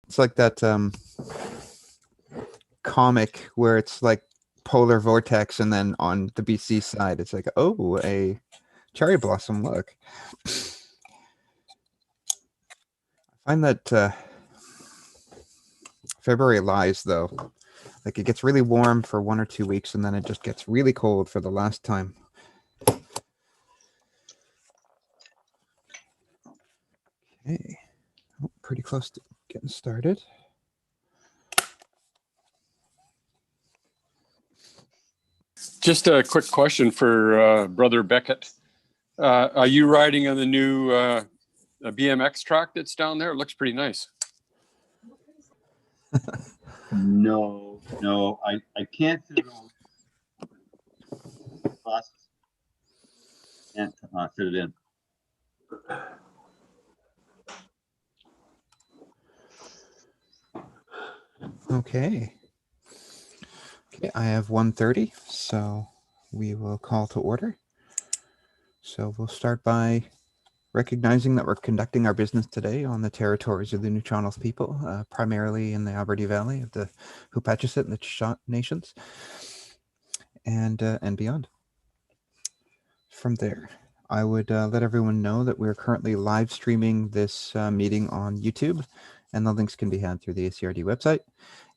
It's like that comic where it's like polar vortex, and then on the BC side, it's like, oh, a cherry blossom. Look, I find that February lies though. Like it gets really warm for 1 or 2 weeks, and then it just gets really cold for the last time. Okay, oh, pretty close to getting started. Just a quick question for Brother Beckett. Are you riding on the new BMX track that's down there? It looks pretty nice. No, I can't fit it on. Can't fit it in. Okay. Okay, I have 1:30, so we will call to order. So we'll start by recognizing that we're conducting our business today on the territories of the Nuu-chah-nulth people, primarily in the Alberni Valley of the Huu-pachisi and the Shuswap nations, and beyond. From there, I would let everyone know that we're currently live streaming this meeting on YouTube, and the links can be had through the ACRD website.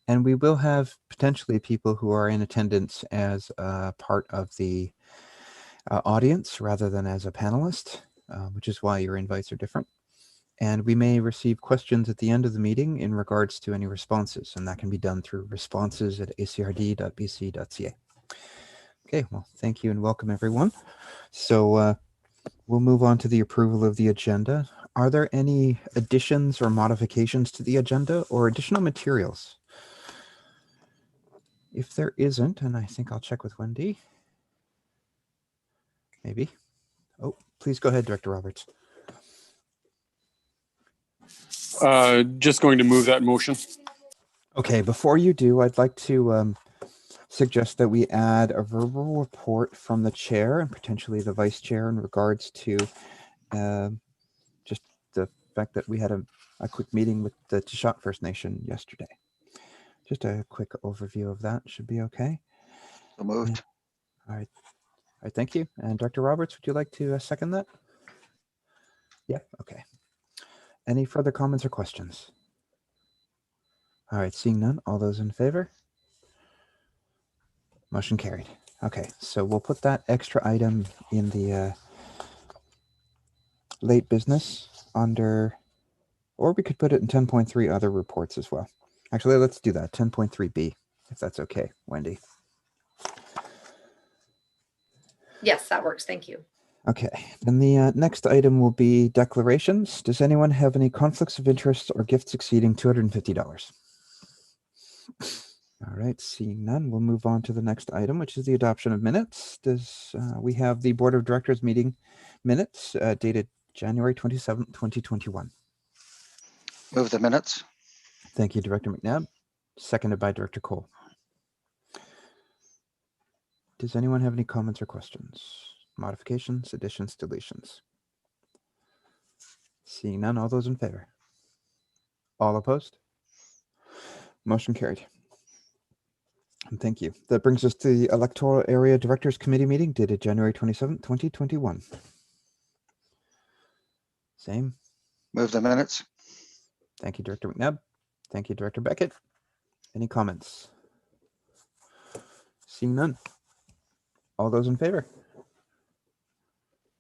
And we will have potentially people who are in attendance as part of the audience rather than as a panelist, which is why your invites are different. And we may receive questions at the end of the meeting in regards to any responses, and that can be done through responses@acrd.bc.ca. Okay, well, thank you and welcome everyone. So we'll move on to the approval of the agenda. Are there any additions or modifications to the agenda or additional materials? If there isn't, and I think I'll check with Wendy. Maybe. Oh, please go ahead, Director Roberts. Just going to move that motion. Okay, before you do, I'd like to suggest that we add a verbal report from the chair and potentially the vice chair in regards to just the fact that we had a quick meeting with the Shuswap First Nation yesterday. Just a quick overview of that should be okay. So moved. All right. All right, thank you. And Dr. Roberts, would you like to second that? Yeah, okay. Any further comments or questions? All right, seeing none, all those in favor? Motion carried. Okay, so we'll put that extra item in the late business under, or we could put it in 10.3 other reports as well. Actually, let's do that, 10.3B, if that's okay, Wendy. Yes, that works. Thank you. Okay, then the next item will be declarations. Does anyone have any conflicts of interest or gifts exceeding $250? All right, seeing none, we'll move on to the next item, which is the adoption of minutes. Does we have the Board of Directors meeting minutes dated January 27th, 2021. Move the minutes. Thank you, Director McNabb. Seconded by Director Cole. Does anyone have any comments or questions? Modifications, additions, deletions? Seeing none, all those in favor? All opposed? Motion carried. And thank you. That brings us to the Electoral Area Directors Committee meeting dated January 27th, 2021. Same. Move the minutes. Thank you, Director McNabb. Thank you, Director Beckett. Any comments? Seeing none. All those in favor?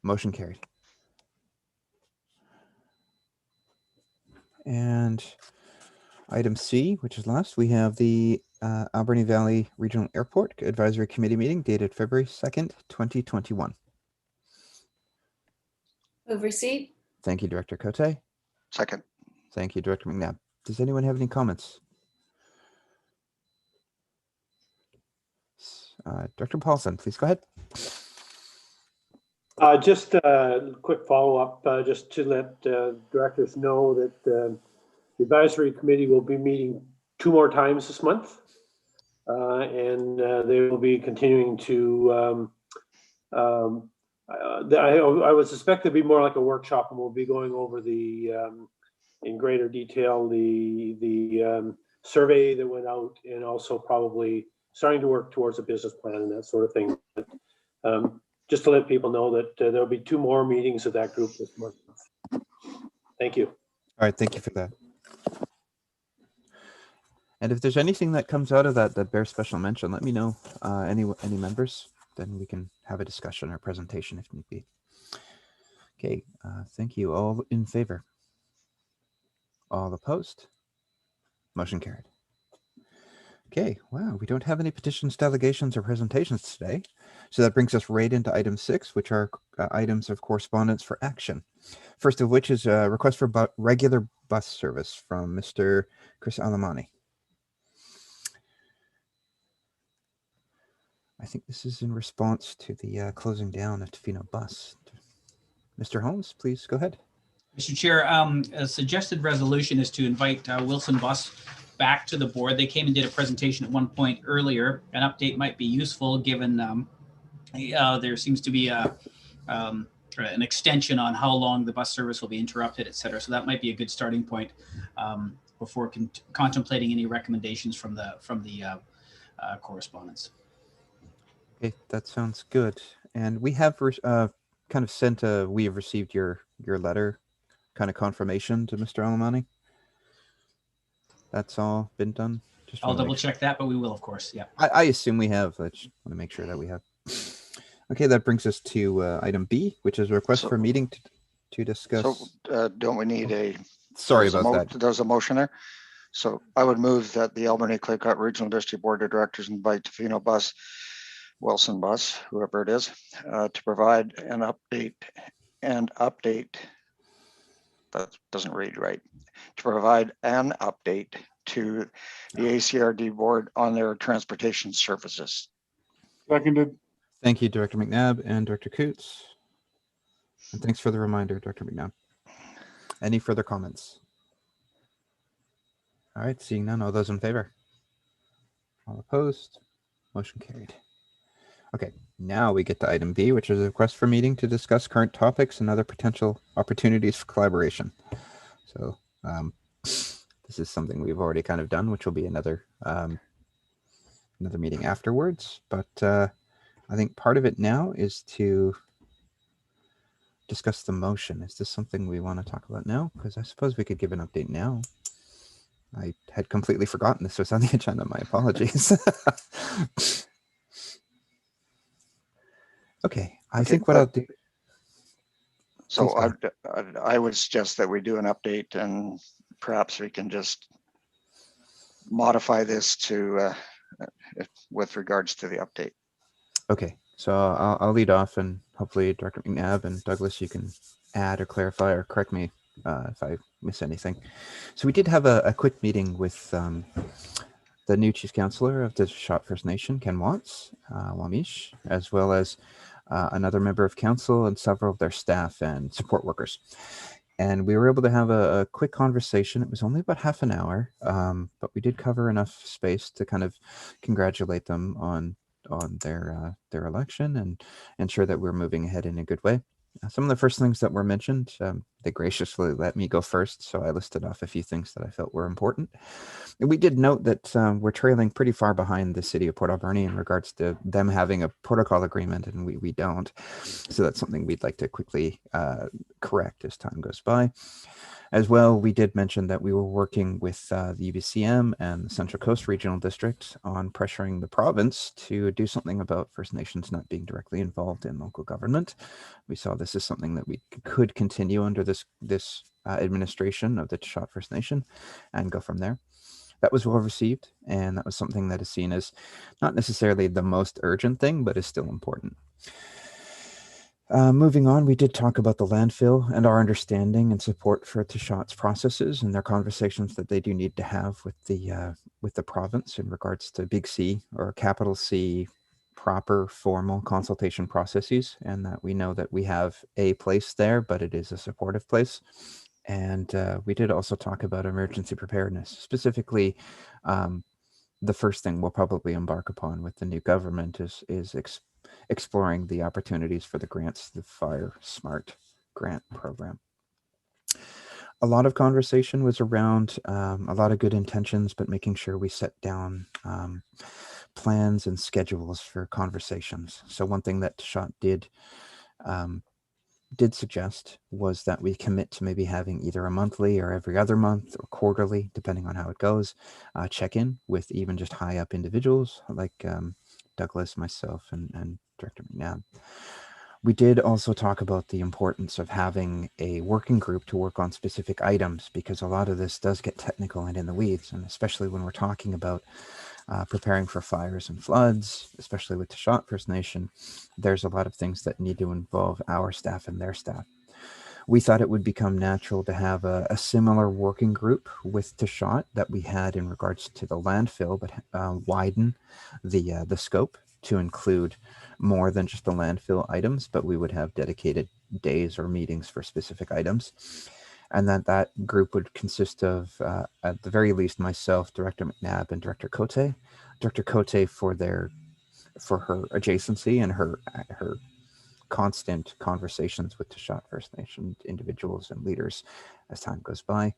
Motion carried. And item C, which is last, we have the Alberni Valley Regional Airport Advisory Committee meeting dated February 2nd, 2021. Move receipt. Thank you, Director Cote. Second. Thank you, Director McNabb. Does anyone have any comments? Director Paulson, please go ahead. Just a quick follow-up, just to let directors know that the advisory committee will be meeting 2 more times this month, and they will be continuing to. I would suspect it'll be more like a workshop, and we'll be going over the in greater detail the the survey that went out, and also probably starting to work towards a business plan and that sort of thing. But, just to let people know that there'll be 2 more meetings of that group this month. Thank you. All right, thank you for that. And if there's anything that comes out of that that bears special mention, let me know. Any members, then we can have a discussion or presentation if need be. Okay, thank you. All in favor? All opposed? Motion carried. Okay, wow, we don't have any petitions, delegations, or presentations today. So that brings us right into item 6, which are items of correspondence for action. First of which is a request for regular bus service from Mr. Chris Alamani. I think this is in response to the closing down of Tofino Bus. Mr. Holmes, please go ahead. Mr. Chair, a suggested resolution is to invite Wilson Bus back to the board. They came and did a presentation at one point earlier. An update might be useful given there seems to be an extension on how long the bus service will be interrupted, et cetera. So that might be a good starting point before contemplating any recommendations from the correspondence. Okay, that sounds good. And we have kind of sent we have received your letter, kind of confirmation to Mr. Alamani. That's all been done. Just I'll wanna double make sure. check that, but we will, of course. Yeah. I assume we have. I just want to make sure that we have. Okay, that brings us to item B, which is a request for a meeting to discuss. So don't we need a? Sorry there's a about that. There's a motion there. So I would move that the Albany Claycut Regional District Board of Directors invite Tofino Bus, Wilson Bus, whoever it is, to provide an update that doesn't read right, to provide an update to the ACRD board on their transportation services. Seconded. Thank you, Director McNabb and Director Coots. And thanks for the reminder, Director McNabb. Any further comments? All right, seeing none, all those in favor? All opposed? Motion carried. Okay, now we get to item B, which is a request for meeting to discuss current topics and other potential opportunities for collaboration. So this is something we've already kind of done, which will be another meeting afterwards. But I think part of it now is to discuss the motion. Is this something we want to talk about now? Because I suppose we could give an update now. I had completely forgotten this was on the agenda. My apologies. Okay, I think what I'll do. So Please I would suggest that we do an update, and perhaps we can just modify this to with regards to the update. Okay, so I'll lead off, and hopefully Dr. McNabb and Douglas, you can add or clarify or correct me if I miss anything. So we did have a quick meeting with the new Chief Counselor of the Shot First Nation, Ken Watts, Wamish, as well as another member of council and several of their staff and support workers. And we were able to have a quick conversation. It was only about half an hour, but we did cover enough space to kind of congratulate them on their election and ensure that we're moving ahead in a good way. Some of the first things that were mentioned, they graciously let me go first, so I listed off a few things that I felt were important. And we did note that we're trailing pretty far behind the city of Port Alberni in regards to them having a protocol agreement, and we don't. So that's something we'd like to quickly correct as time goes by. As well, we did mention that we were working with the UBCM and the Central Coast Regional District on pressuring the province to do something about First Nations not being directly involved in local government. We saw this as something that we could continue under this administration of the Shot First Nation and go from there. That was well received, and that was something that is seen as not necessarily the most urgent thing, but is still important. Moving on, we did talk about the landfill and our understanding and support for Shot's processes and their conversations that they do need to have with the province in regards to Big C or capital C proper formal consultation processes, and that we know that we have a place there, but it is a supportive place. And we did also talk about emergency preparedness, specifically. The first thing we'll probably embark upon with the new government is exploring the opportunities for the grants, the Fire Smart grant program. a lot of conversation was around a lot of good intentions, but making sure we set down plans and schedules for conversations. So one thing that Shot did suggest was that we commit to maybe having either a monthly or every other month or quarterly, depending on how it goes, check in with even just high up individuals like Douglas, myself, and Director McNabb. We did also talk about the importance of having a working group to work on specific items, because a lot of this does get technical and in the weeds, and especially when we're talking about preparing for fires and floods, especially with Tashot First Nation, there's a lot of things that need to involve our staff and their staff. We thought it would become natural to have a similar working group with Tashot that we had in regards to the landfill, but widen the scope to include more than just the landfill items, but we would have dedicated days or meetings for specific items. And that group would consist of, at the very least, myself, Director McNabb, and Director Cote. Director Cote for her adjacency and her constant conversations with Tashot First Nation individuals and leaders as time goes by.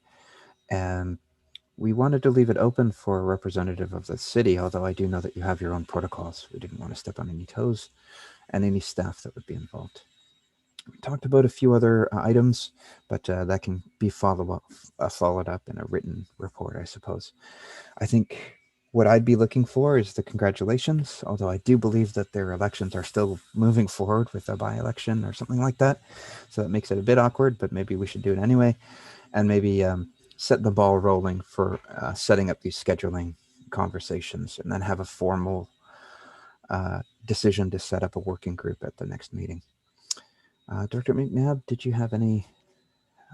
And we wanted to leave it open for a representative of the city, although I do know that you have your own protocols. We didn't want to step on any toes, and any staff that would be involved. We talked about a few other items, but that can be followed up in a written report, I suppose. I think what I'd be looking for is the congratulations, although I do believe that their elections are still moving forward with a by-election or something like that. So that makes it a bit awkward, but maybe we should do it anyway. And maybe set the ball rolling for setting up these scheduling conversations, and then have a formal decision to set up a working group at the next meeting. Dr. McNabb, did you have any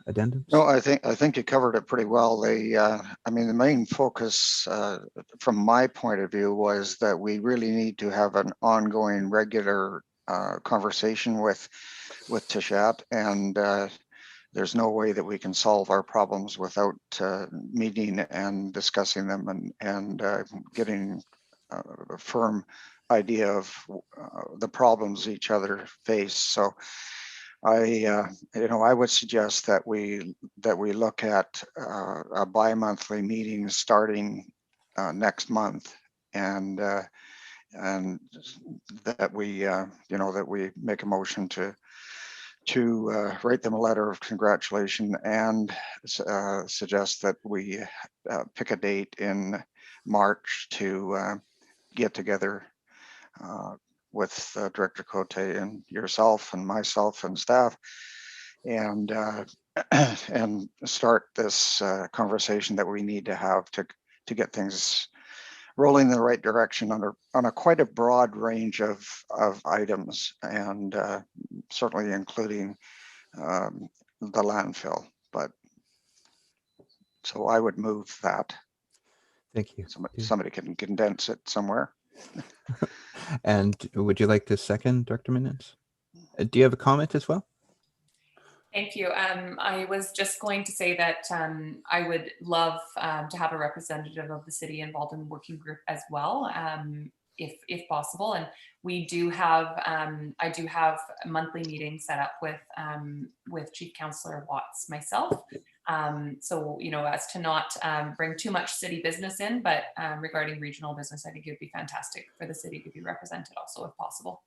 addendums? No, I think you covered it pretty well. I mean, the main focus from my point of view was that we really need to have an ongoing, regular conversation with Tashot, and there's no way that we can solve our problems without meeting and discussing them and getting a firm idea of the problems each other face. So I would suggest that we look at a bi-monthly meeting starting next month, and that we make a motion to write them a letter of congratulation, and suggest that we pick a date in March to get together with Director Cote and yourself and myself and staff, and and start this conversation that we need to have to get things rolling in the right direction on a quite a broad range of items, and certainly including the landfill. But so I would move that. Thank you. Somebody can condense it somewhere. And would you like to second, Dr. Minutes? Do you have a comment as well? Thank you. I was just going to say that I would love to have a representative of the city involved in the working group as well, if possible. And we do have, I do have a monthly meeting set up with Chief Councillor Watts myself. So, as to not bring too much city business in, but regarding regional business, I think it would be fantastic for the city to be represented also, if possible.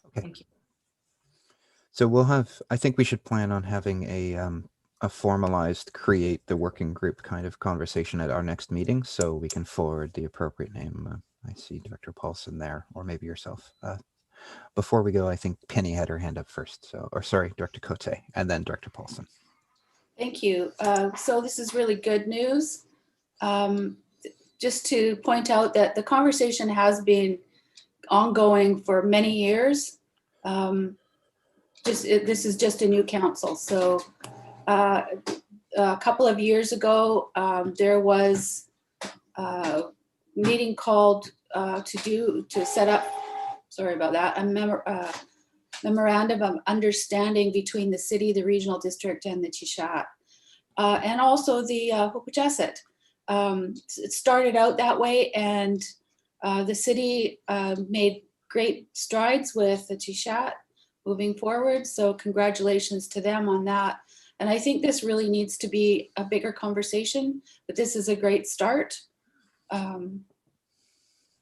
Okay. Thank you. So I think we should plan on having a formalized create the working group kind of conversation at our next meeting, so we can forward the appropriate name. I see Director Paulson there, or maybe yourself. Before we go, I think Penny had her hand up first. Director Cote, and then Director Paulson. Thank you. So this is really good news. Just to point out that the conversation has been ongoing for many years. This is just a new council. So a couple of years ago, there was a meeting called to set up, sorry about that, a memorandum of understanding between the city, the regional district, and the Tashot, and also the Hoopachasit. It started out that way, and the city made great strides with the Tashot moving forward. So congratulations to them on that. And I think this really needs to be a bigger conversation, but this is a great start.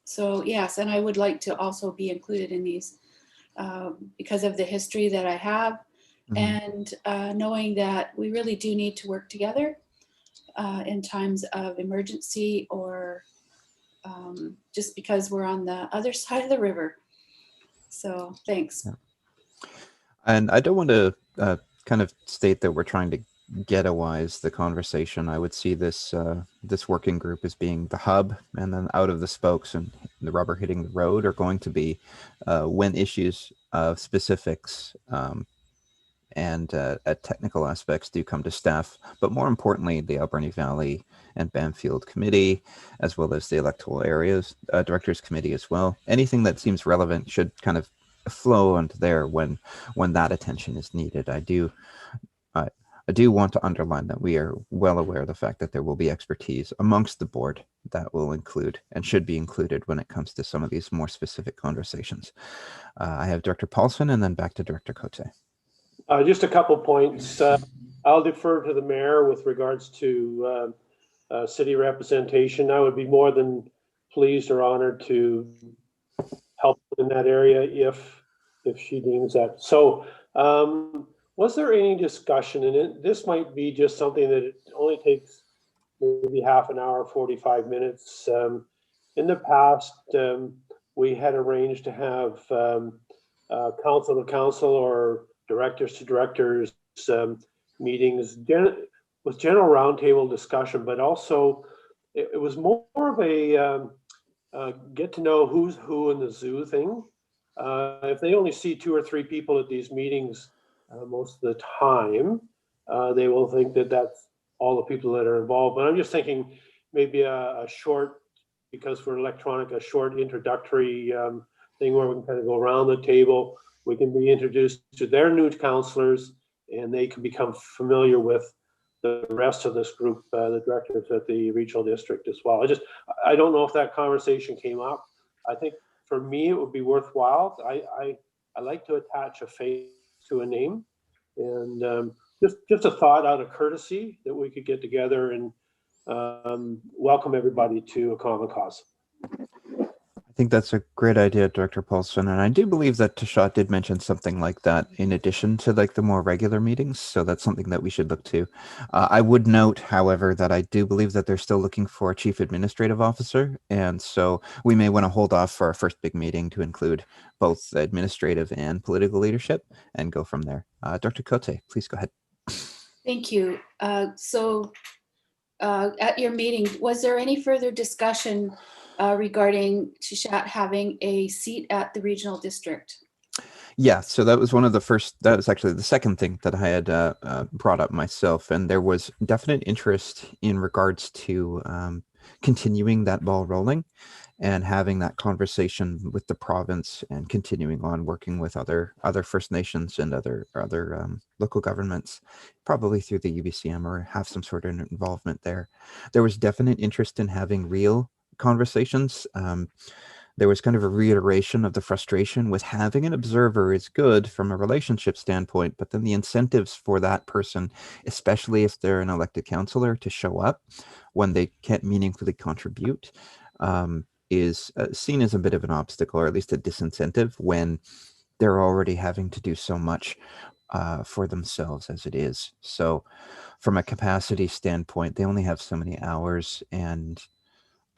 So yes, and I would like to also be included in these because of the history that I have, and knowing that we really do need to work together in times of emergency, or just because we're on the other side of the river. So thanks. Yeah. And I don't want to kind of state that we're trying to ghettoize the conversation. I would see this this working group as being the hub, and then out of the spokes and the rubber hitting the road are going to be when issues of specifics and technical aspects do come to staff, but more importantly, the Alberni Valley and Bamfield Committee, as well as the electoral areas directors committee as well. Anything that seems relevant should kind of flow onto there when that attention is needed. I do want to underline that we are well aware of the fact that there will be expertise amongst the board that will include and should be included when it comes to some of these more specific conversations. I have Director Paulson and then back to Director Cote. Just a couple points. I'll defer to the mayor with regards to city representation. I would be more than pleased or honored to help in that area if she deems that. So was there any discussion, and this might be just something that it only takes maybe half an hour, 45 minutes. In the past, we had arranged to have council to council or directors to directors meetings with general roundtable discussion, but also it was more of a get to know who's who in the zoo thing. If they only see 2 or 3 people at these meetings most of the time, they will think that that's all the people that are involved. But I'm just thinking maybe a short, because we're electronic, a short introductory thing where we can kind of go around the table. We can be introduced to their new councillors, and they can become familiar with the rest of this group, the directors at the regional district as well. I don't know if that conversation came up. I think for me, it would be worthwhile. I like to attach a face to a name, and just a thought out of courtesy that we could get together and welcome everybody to a common cause. I think that's a great idea, Director Paulson, and I do believe that Tashat did mention something like that in addition to like the more regular meetings, so that's something that we should look to. I would note, however, that I do believe that they're still looking for a chief administrative officer, and so we may want to hold off for our first big meeting to include both administrative and political leadership and go from there. Dr. Cote, please go ahead. Thank you. So at your meeting, was there any further discussion regarding Tashat having a seat at the regional district? Yeah, so that was that was actually the second thing that I had brought up myself. And there was definite interest in regards to continuing that ball rolling and having that conversation with the province and continuing on working with other First Nations and other local governments, probably through the UBCM, or have some sort of involvement there. There was definite interest in having real conversations. There was kind of a reiteration of the frustration with having an observer is good from a relationship standpoint, but then the incentives for that person, especially if they're an elected councillor, to show up when they can't meaningfully contribute, is seen as a bit of an obstacle, or at least a disincentive, when they're already having to do so much for themselves as it is. So from a capacity standpoint, they only have so many hours, and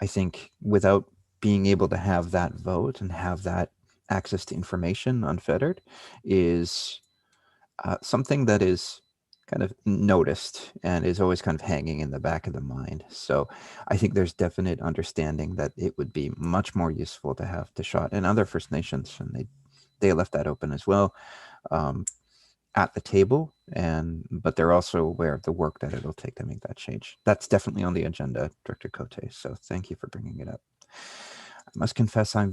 I think without being able to have that vote and have that access to information unfettered is something that is kind of noticed and is always kind of hanging in the back of the mind. So I think there's definite understanding that it would be much more useful to have Tashat and other First Nations, and they left that open as well, at the table, but they're also aware of the work that it'll take to make that change. That's definitely on the agenda, Director Cote, so thank you for bringing it up. I must confess I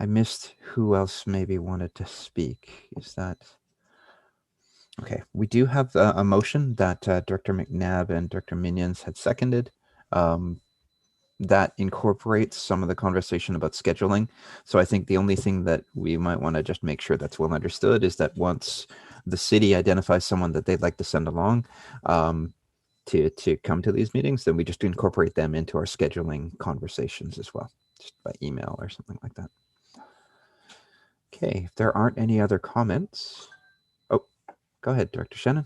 missed who else maybe wanted to speak. Is that okay? We do have a motion that Director McNabb and Director Minions had seconded. That incorporates some of the conversation about scheduling. So I think the only thing that we might want to just make sure that's well understood is that once the city identifies someone that they'd like to send along to come to these meetings, then we just incorporate them into our scheduling conversations as well, just by email or something like that. Okay, if there aren't any other comments, oh, go ahead, Director Shannon.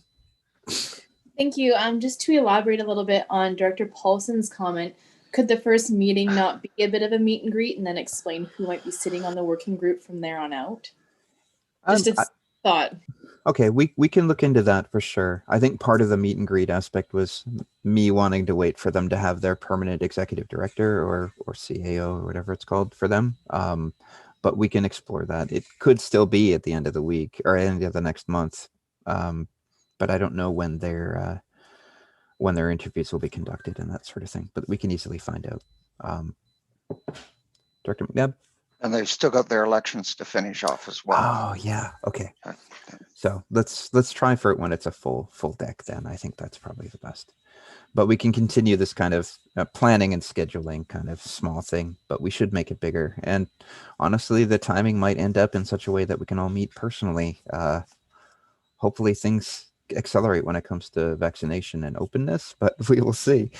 Thank you. Just to elaborate a little bit on Director Paulson's comment, could the first meeting not be a bit of a meet and greet and then explain who might be sitting on the working group from there on out? Just a thought. Okay, we can look into that for sure. I think part of the meet and greet aspect was me wanting to wait for them to have their permanent executive director or CAO or whatever it's called for them. But we can explore that. It could still be at the end of the week or end of the next month. But I don't know when their interviews will be conducted and that sort of thing. But we can easily find out. Director McNabb? And they've still got their elections to finish off as well. Oh yeah, okay. So let's try for it when it's a full deck. Then I think that's probably the best. But we can continue this kind of planning and scheduling kind of small thing. But we should make it bigger. And honestly, the timing might end up in such a way that we can all meet personally. Hopefully, things accelerate when it comes to vaccination and openness. But we will see.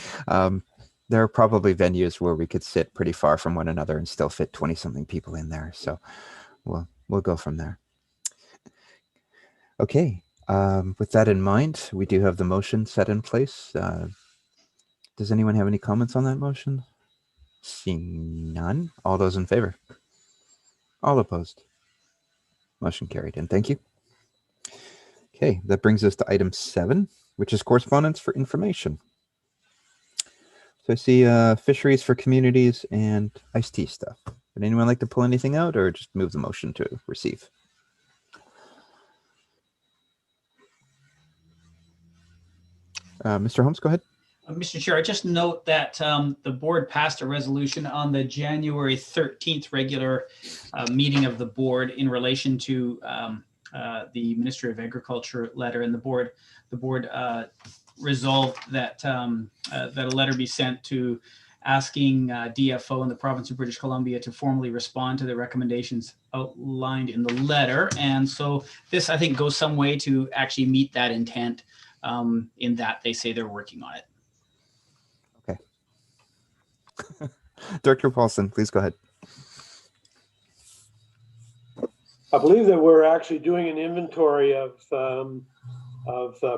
There are probably venues where we could sit pretty far from one another and still fit 20-something people in there. So we'll go from there. Okay. With that in mind, we do have the motion set in place. Does anyone have any comments on that motion? Seeing none. All those in favor? All opposed? Motion carried. And thank you. Okay, that brings us to item 7, which is correspondence for information. So I see fisheries for communities and iced tea stuff. Would anyone like to pull anything out or just move the motion to receive? Mr. Holmes, go ahead. Mr. Chair, I just note that the board passed a resolution on the January 13th regular meeting of the board in relation to the Ministry of Agriculture letter, and the board resolved that that a letter be sent to asking DFO in the province of British Columbia to formally respond to the recommendations outlined in the letter. And so this, I think, goes some way to actually meet that intent in that they say they're working on it. Okay. Director Paulson, please go ahead. I believe that we're actually doing an inventory of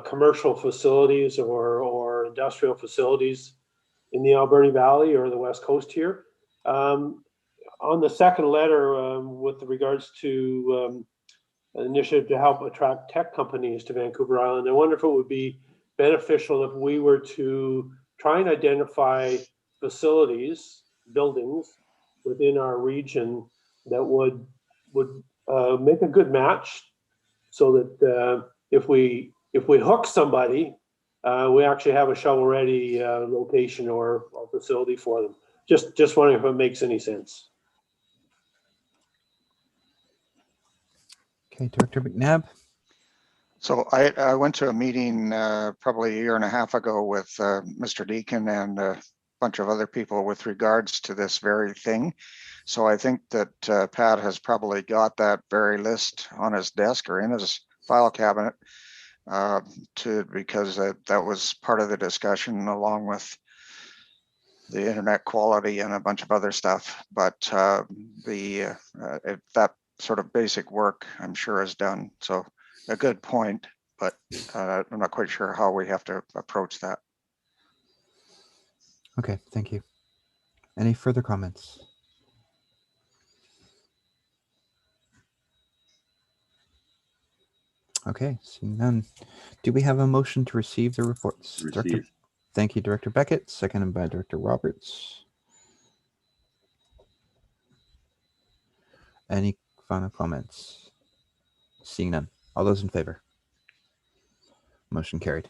commercial facilities or industrial facilities in the Alberni Valley or the West Coast here. On the second letter, with regards to an initiative to help attract tech companies to Vancouver Island, I wonder if it would be beneficial if we were to try and identify facilities, buildings within our region that would make a good match, so that if we hook somebody, we actually have a shovel-ready location or facility for them. Just wondering if it makes any sense. Okay, Director McNabb. So I went to a meeting probably a year and a half ago with Mr. Deacon and a bunch of other people with regards to this very thing. So I think that Pat has probably got that very list on his desk or in his file cabinet because that was part of the discussion along with the internet quality and a bunch of other stuff. But that sort of basic work, I'm sure, is done. So a good point, but I'm not quite sure how we have to approach that. Okay, thank you. Any further comments? Okay, seeing none. Do we have a motion to receive the reports? Director, thank you, Director Beckett, seconded by Director Roberts. Any final comments? Seeing none. All those in favor? Motion carried.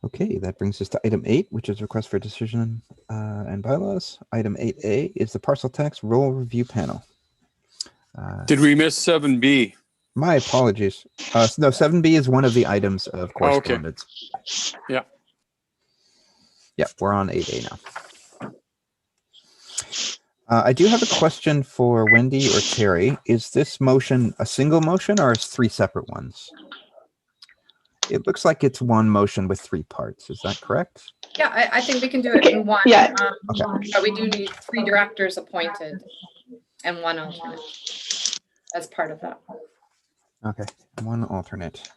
Okay, that brings us to item 8, which is request for decision and bylaws. Item 8A is the parcel tax roll review panel. Did we miss 7B? My apologies. No, 7B is one of the items of correspondence. Okay. Yeah. Yeah, we're on 8A now. I do have a question for Wendy or Terry. Is this motion a single motion or is 3 separate ones? It looks like it's one motion with 3 parts. Is that correct? Yeah, I think we can do it Okay, in one. yeah. Okay. But we do need 3 directors appointed and 1 alternate as part of that. Okay, 1 alternate.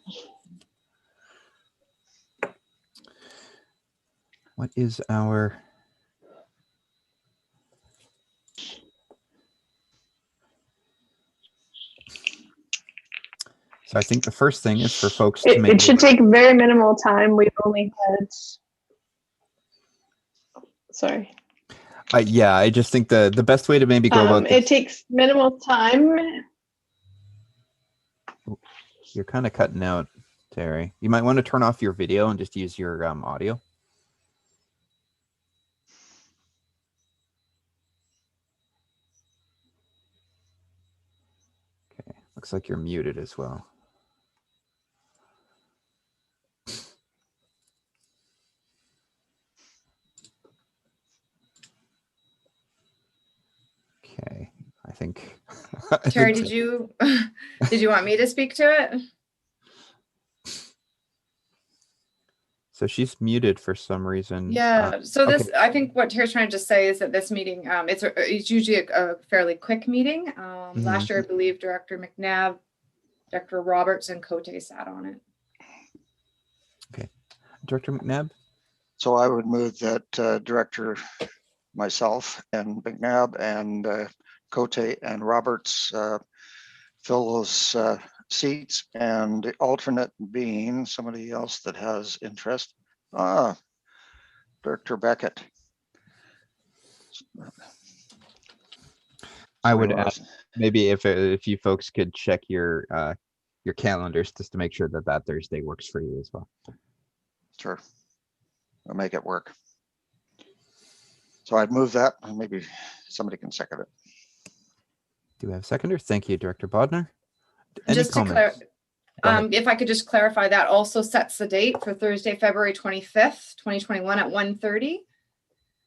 What is our... So I think the first thing is for folks to make... It should take very minimal time. We've only had, sorry. Yeah, I just think the best way to maybe go about It this... takes minimal time. You're kind of cutting out, Terry. You might want to turn off your video and just use your audio. Okay, looks like you're muted as well. Okay, I think... Terry, did you want me to speak to it? So she's muted for some reason. Yeah, so this, okay. I think what Terry's trying to just say is that this meeting, it's usually a fairly quick meeting. Last year, I believe Director McNabb, Director Roberts, and Cote sat on it. Okay, Director McNabb? So I would move that Director, myself and McNabb and Cote and Roberts fill those seats, and the alternate being somebody else that has interest. Director Beckett. I would ask maybe if you folks could check your calendars just to make sure that that Thursday works for you as well. Sure, I'll make it work. So I'd move that, and maybe somebody can second it. Do we have a seconder? Thank you, Director Bodnar. Any Just to comments? if I could just clarify, that also sets the date for Thursday, February 25th, 2021 at 1:30.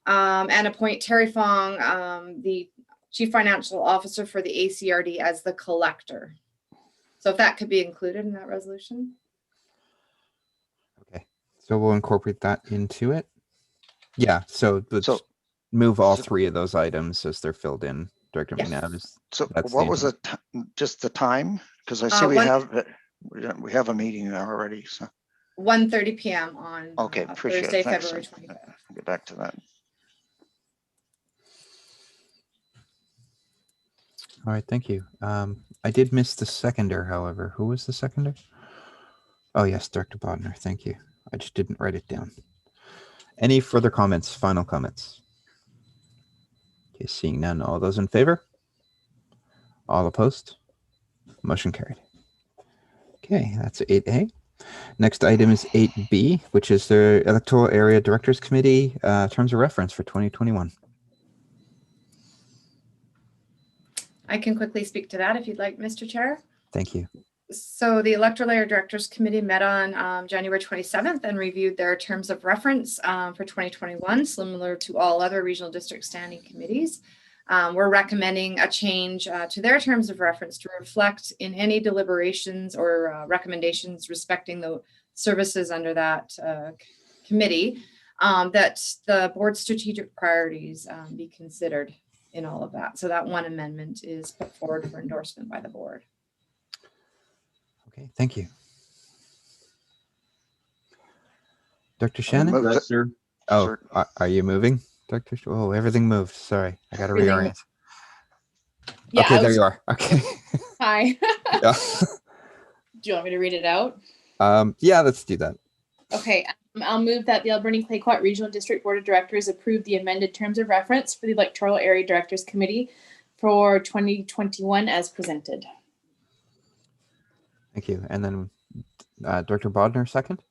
And appoint Terry Fong, the Chief Financial Officer for the ACRD, as the collector. So if that could be included in that resolution. Okay, so we'll incorporate that into it. Yeah, so let's move all 3 of those items as they're filled in. Director McNabb is... So what was it, just the time? Because I see we have a meeting already, so. 1:30 p.m. on Okay, appreciate Thursday, it. Thanks. February 25th. I'll get back to that. All right, thank you. I did miss the seconder, however. Who was the seconder? Oh, yes, Director Bodnar. Thank you. I just didn't write it down. Any further comments, final comments? Okay, seeing none. All those in favor? All opposed? Motion carried. Okay, that's 8A. Next item is 8B, which is the Electoral Area Directors Committee terms of reference for 2021. I can quickly speak to that if you'd like, Mr. Chair. Thank you. So the Electoral Area Directors Committee met on January 27th and reviewed their terms of reference for 2021, similar to all other regional district standing committees. We're recommending a change to their terms of reference to reflect in any deliberations or recommendations respecting the services under that committee, that the board's strategic priorities be considered in all of that. So that one amendment is put forward for endorsement by the board. Okay, thank you. Dr. Shannon? Oh, are you moving? Dr. Oh, everything moved. Sorry, I got to reorient. Yeah, okay, there you are. Okay. Hi. Yeah. Do you want me to read it out? Yeah, let's do that. Okay, I'll move that the Alberni Clayoquot Regional District Board of Directors approve the amended terms of reference for the Electoral Area Directors Committee for 2021 as presented. Thank you. And then Director Bodnar, second?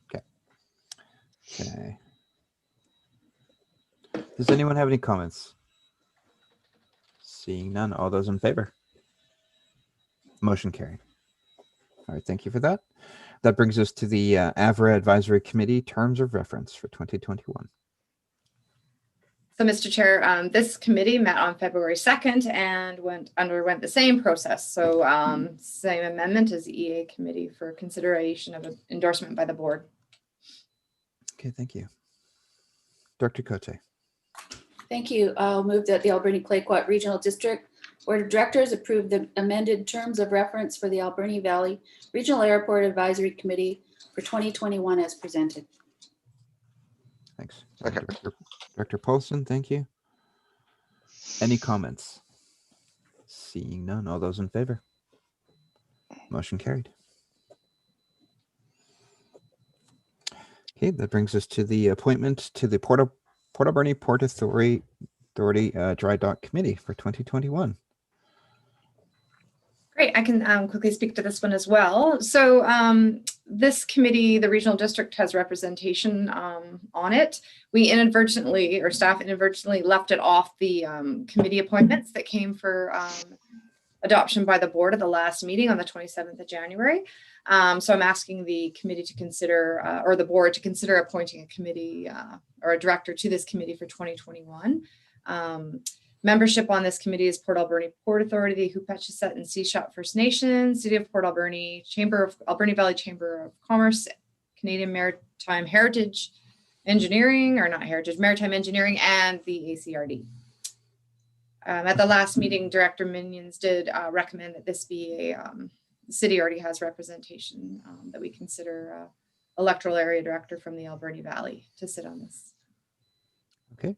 Okay. Okay. Does anyone have any comments? Seeing none, all those in favor? Motion carried. All right, thank you for that. That brings us to the AVRA Advisory Committee terms of reference for 2021. So, Mr. Chair, this committee met on February 2nd and underwent the same process. So, same amendment as the EA committee for consideration of an endorsement by the board. Okay, thank you. Dr. Cote. Thank you. I'll move that the Alberni Clayoquot Regional District Board of Directors approve the amended terms of reference for the Alberni Valley Regional Airport Advisory Committee for 2021 as presented. Thanks. Second. Dr. Paulson, thank you. Any comments? Seeing none, all those in favor? Motion carried. Okay, that brings us to the appointment to the Port Alberni Port Authority Dry Dock Committee for 2021. Great, I can quickly speak to this one as well. So this committee, the regional district has representation on it. We inadvertently, or staff inadvertently left it off the committee appointments that came for adoption by the board at the last meeting on the 27th of January. So I'm asking the committee to consider, or the board to consider appointing a committee or a director to this committee for 2021. Membership on this committee is Port Alberni Port Authority, the Hoopachiset and Seashot First Nation, City of Port Alberni, Chamber of Alberni Valley Chamber of Commerce, Canadian Maritime Heritage Engineering, or not Heritage, Maritime Engineering, and the ACRD. At the last meeting, Director Minions did recommend that this be a, the city already has representation that we consider electoral area director from the Alberni Valley to sit on this. Okay.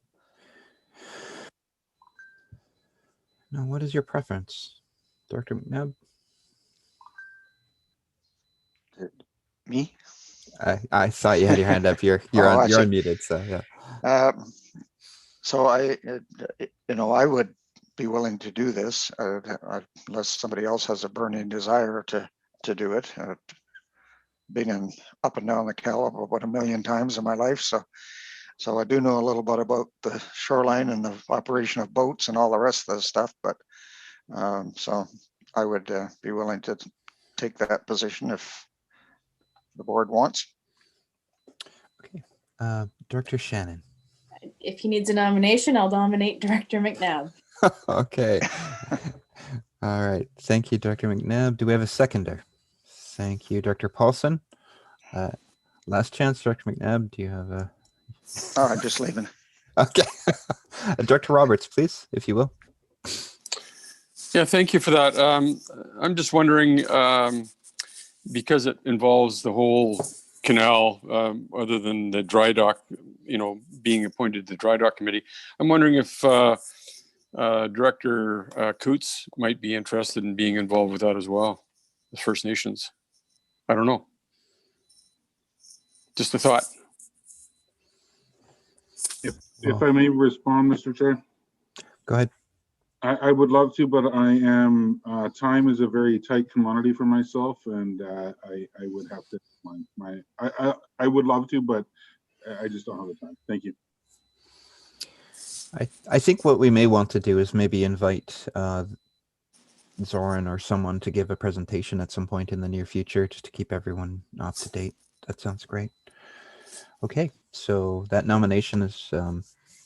Now, what is your preference, Dr. McNabb? Me? I saw you had your hand up. You're Oh, I you're see. unmuted, so yeah. So I would be willing to do this unless somebody else has a burning desire to do it. Been up and down the Cal about 1 million times in my life, so I do know a little bit about the shoreline and the operation of boats and all the rest of the stuff. But so I would be willing to take that position if the board wants. Okay, Director Shannon. If he needs a nomination, I'll nominate Director McNabb. Okay. All right. Thank you, Dr. McNabb. Do we have a seconder? Thank you, Dr. Paulson. Last chance, Dr. McNabb. Do you have a? Oh, I'm just leaving. Okay. Dr. Roberts, please, if you will. Yeah, thank you for that. I'm just wondering, because it involves the whole canal, other than the dry dock, being appointed to the dry dock committee, I'm wondering if Director Coots might be interested in being involved with that as well, the First Nations. I don't know. Just a thought. If I may respond, Mr. Chair. Go ahead. I would love to, but I am, time is a very tight commodity for myself, and I would have to, I would love to, but I just don't have the time. Thank you. I think what we may want to do is maybe invite Zoran or someone to give a presentation at some point in the near future, just to keep everyone up to date. That sounds great. Okay, so that nomination has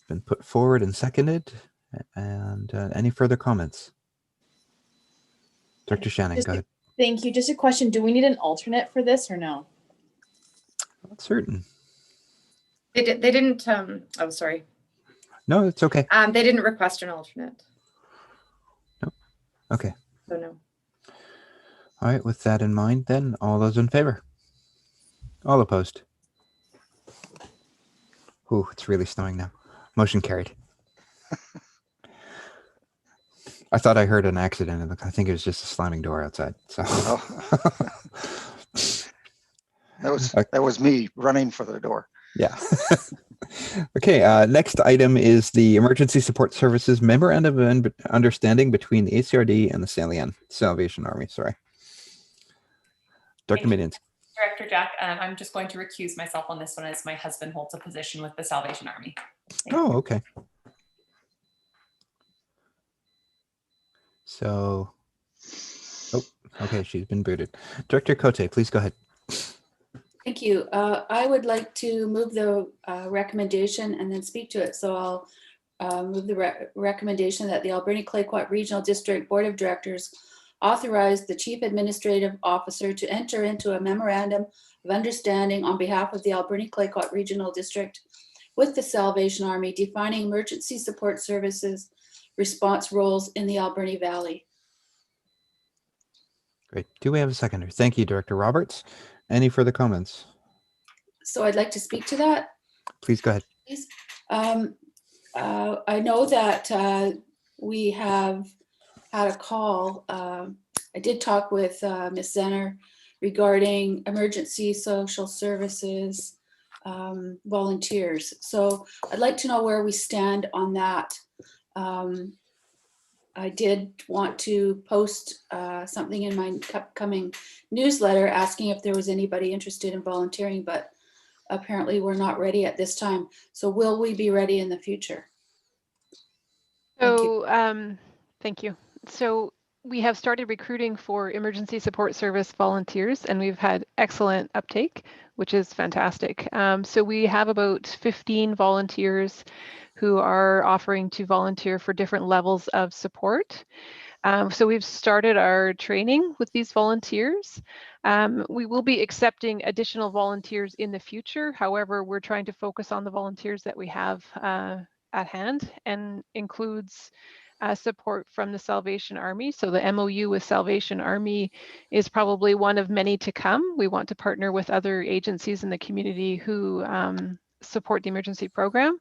been put forward and seconded. And any further comments? Dr. Shannon, go ahead. Thank you. Just a question. Do we need an alternate for this or no? Not certain. They didn't, oh, sorry. No, it's okay. They didn't request an alternate. No. Okay. So no. All right, with that in mind, then, all those in favor? All opposed? Ooh, it's really snowing now. Motion carried. I thought I heard an accident, and I think it was just a slamming door outside. So that was me running for the door. Yeah. Okay. Next item is the Emergency Support Services Memorandum of Understanding between the ACRD and the Salvation Army. Sorry, Dr. Minions. Director Jack, I'm just going to recuse myself on this one as my husband holds a position with the Salvation Army. Oh, okay. So, oh, okay, she's been booted. Director Cote, please go ahead. Thank you. I would like to move the recommendation and then speak to it. So I'll move the recommendation that the Alberni Clayoquot Regional District Board of Directors authorize the Chief Administrative Officer to enter into a memorandum of understanding on behalf of the Alberni Clayoquot Regional District with the Salvation Army, defining emergency support services response roles in the Alberni Valley. Great. Do we have a seconder? Thank you, Director Roberts. Any further comments? So I'd like to speak to that. Please go ahead. Please. I know that we have had a call. I did talk with Ms. Zenner regarding emergency social services volunteers. So I'd like to know where we stand on that. I did want to post something in my upcoming newsletter asking if there was anybody interested in volunteering, but apparently we're not ready at this time. So will we be ready in the future? Thank you. So we have started recruiting for emergency support service volunteers, and we've had excellent uptake, which is fantastic. So we have about 15 volunteers who are offering to volunteer for different levels of support. So we've started our training with these volunteers. We will be accepting additional volunteers in the future. However, we're trying to focus on the volunteers that we have at hand, and includes support from the Salvation Army. So the MOU with Salvation Army is probably one of many to come. We want to partner with other agencies in the community who support the emergency program.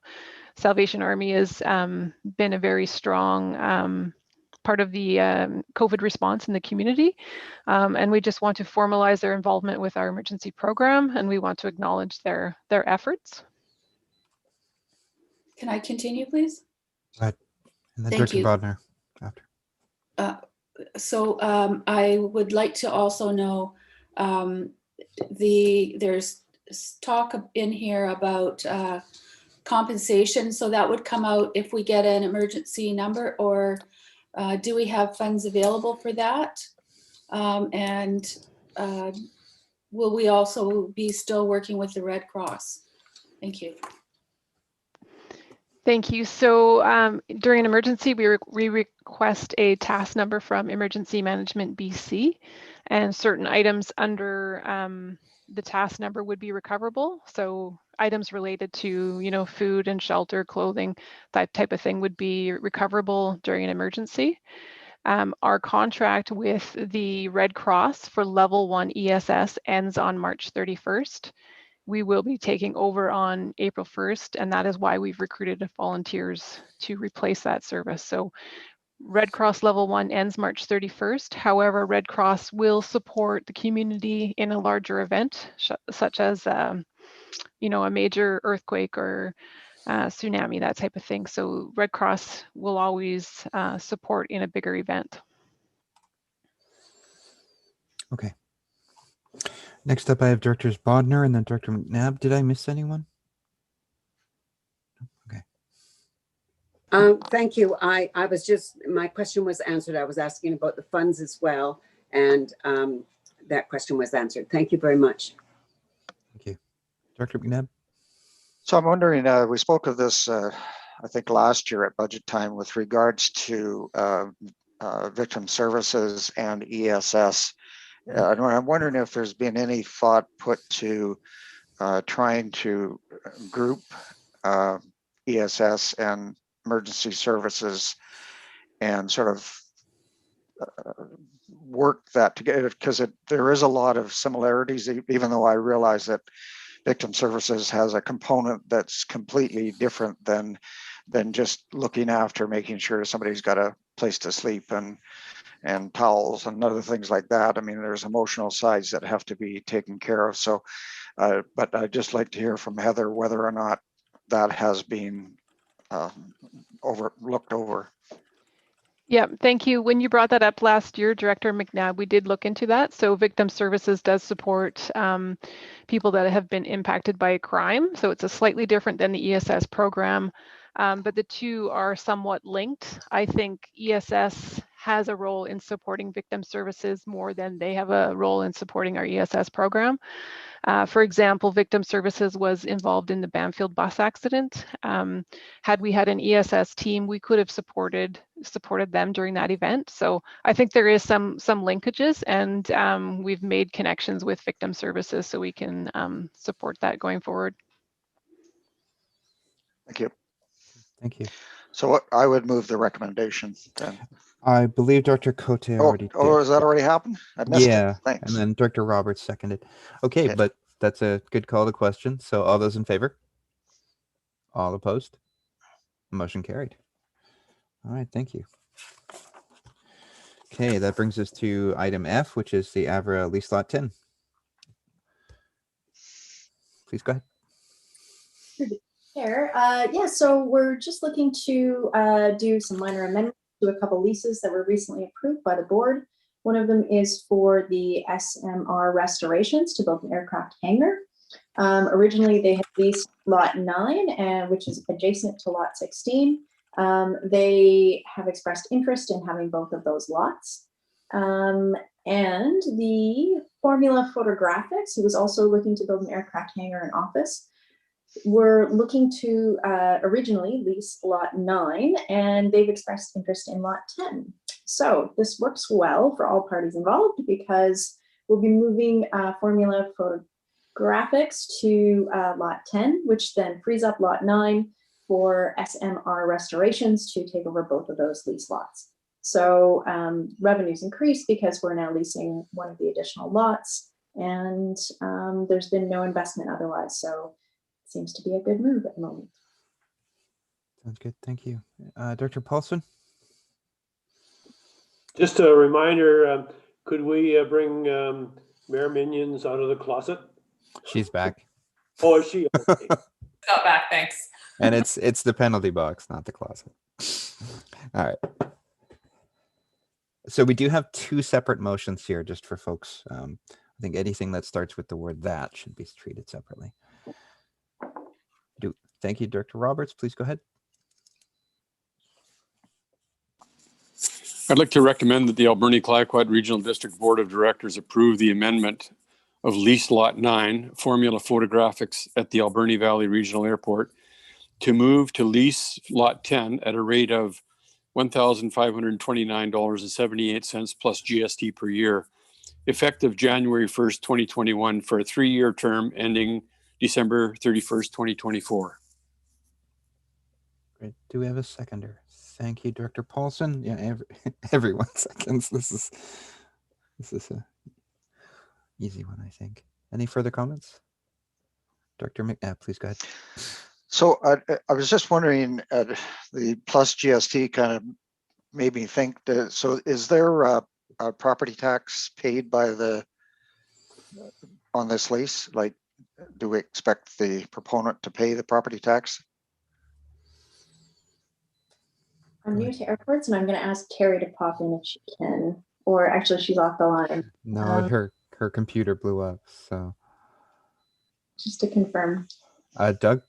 Salvation Army has been a very strong part of the COVID response in the community. And we just want to formalize their involvement with our emergency program, and we want to acknowledge their efforts. Can I continue, please? Go ahead. And then Thank Director you. Bodner after. So I would like to also know, there's talk in here about compensation. So that would come out if we get an emergency number, or do we have funds available for that? And will we also be still working with the Red Cross? Thank you. Thank you. So during an emergency, we request a task number from Emergency Management BC, and certain items under the task number would be recoverable. So items related to, food and shelter, clothing, that type of thing would be recoverable during an emergency. Our contract with the Red Cross for level 1 ESS ends on March 31st. We will be taking over on April 1st, and that is why we've recruited volunteers to replace that service. So Red Cross level 1 ends March 31st. However, Red Cross will support the community in a larger event, such as a major earthquake or tsunami, that type of thing. So Red Cross will always support in a bigger event. Okay. Next up, I have Directors Bodner and then Director McNabb. Did I miss anyone? Okay. Thank you. My question was answered. I was asking about the funds as well, and that question was answered. Thank you very much. Thank you. Director McNabb? So I'm wondering, we spoke of this, I think last year at budget time with regards to victim services and ESS. And I'm wondering if there's been any thought put to trying to group ESS and emergency services and sort of work that together, because there is a lot of similarities, even though I realize that victim services has a component that's completely different than just looking after making sure somebody's got a place to sleep and towels and other things like that. I mean, there's emotional sides that have to be taken care of. So, but I'd just like to hear from Heather whether or not that has been looked over. Yeah, thank you. When you brought that up last year, Director McNabb, we did look into that. So Victim Services does support people that have been impacted by a crime. So it's a slightly different than the ESS program, but the two are somewhat linked. I think ESS has a role in supporting victim services more than they have a role in supporting our ESS program. For example, victim services was involved in the Bamfield bus accident. Had we had an ESS team, we could have supported them during that event. So I think there is some linkages, and we've made connections with victim services so we can support that going forward. Thank you. Thank you. So I would move the recommendation then. I believe Dr. Cote already did. Oh, has that already happened? I missed Yeah, it. Thanks. and then Director Roberts seconded. Okay, Okay. but that's a good call to question. So all those in favor? All opposed? Motion carried. All right, thank you. Okay, that brings us to item F, which is the Avra lease lot 10. Please go ahead. Chair, yeah, so we're just looking to do some minor amendments to a couple leases that were recently approved by the board. One of them is for the SMR restorations to build an aircraft hangar. Originally, they had leased lot 9, which is adjacent to lot 16. They have expressed interest in having both of those lots. And the Formula Photographics, who was also looking to build an aircraft hangar and office, we're looking to originally lease lot 9, and they've expressed interest in lot 10. So this works well for all parties involved because we'll be moving Formula Photographics to lot 10, which then frees up lot 9 for SMR restorations to take over both of those lease lots. So revenues increase because we're now leasing one of the additional lots, and there's been no investment otherwise. So seems to be a good move at the moment. Sounds good. Thank you. Dr. Paulson? Just a reminder, could we bring Mayor Minions out of the closet? She's back. Oh, is she? Okay. Got back, thanks. And it's the penalty box, not the closet. All right. So we do have 2 separate motions here, just for folks. I think anything that starts with the word "that" should be treated separately. Thank you, Director Roberts. Please go ahead. I'd like to recommend that the Alberni-Clayoquot Regional District Board of Directors approve the amendment of lease lot 9, Formula Photographics at the Alberni Valley Regional Airport, to move to lease lot 10 at a rate of $1,529.78 plus GST per year, effective January 1st, 2021, for a 3-year term ending December 31st, 2024. Great. Do we have a seconder? Thank you, Director Paulson. Yeah, everyone seconds. This is a easy one, I think. Any further comments? Dr. McNabb, please go ahead. So I was just wondering, the plus GST kind of made me think that, so is there a property tax paid by on this lease? Like, do we expect the proponent to pay the property tax? I'm new to airports, and I'm going to ask Carrie to pop in if she can, or actually she's off the line. No, her computer blew up, so. Just to confirm. Doug?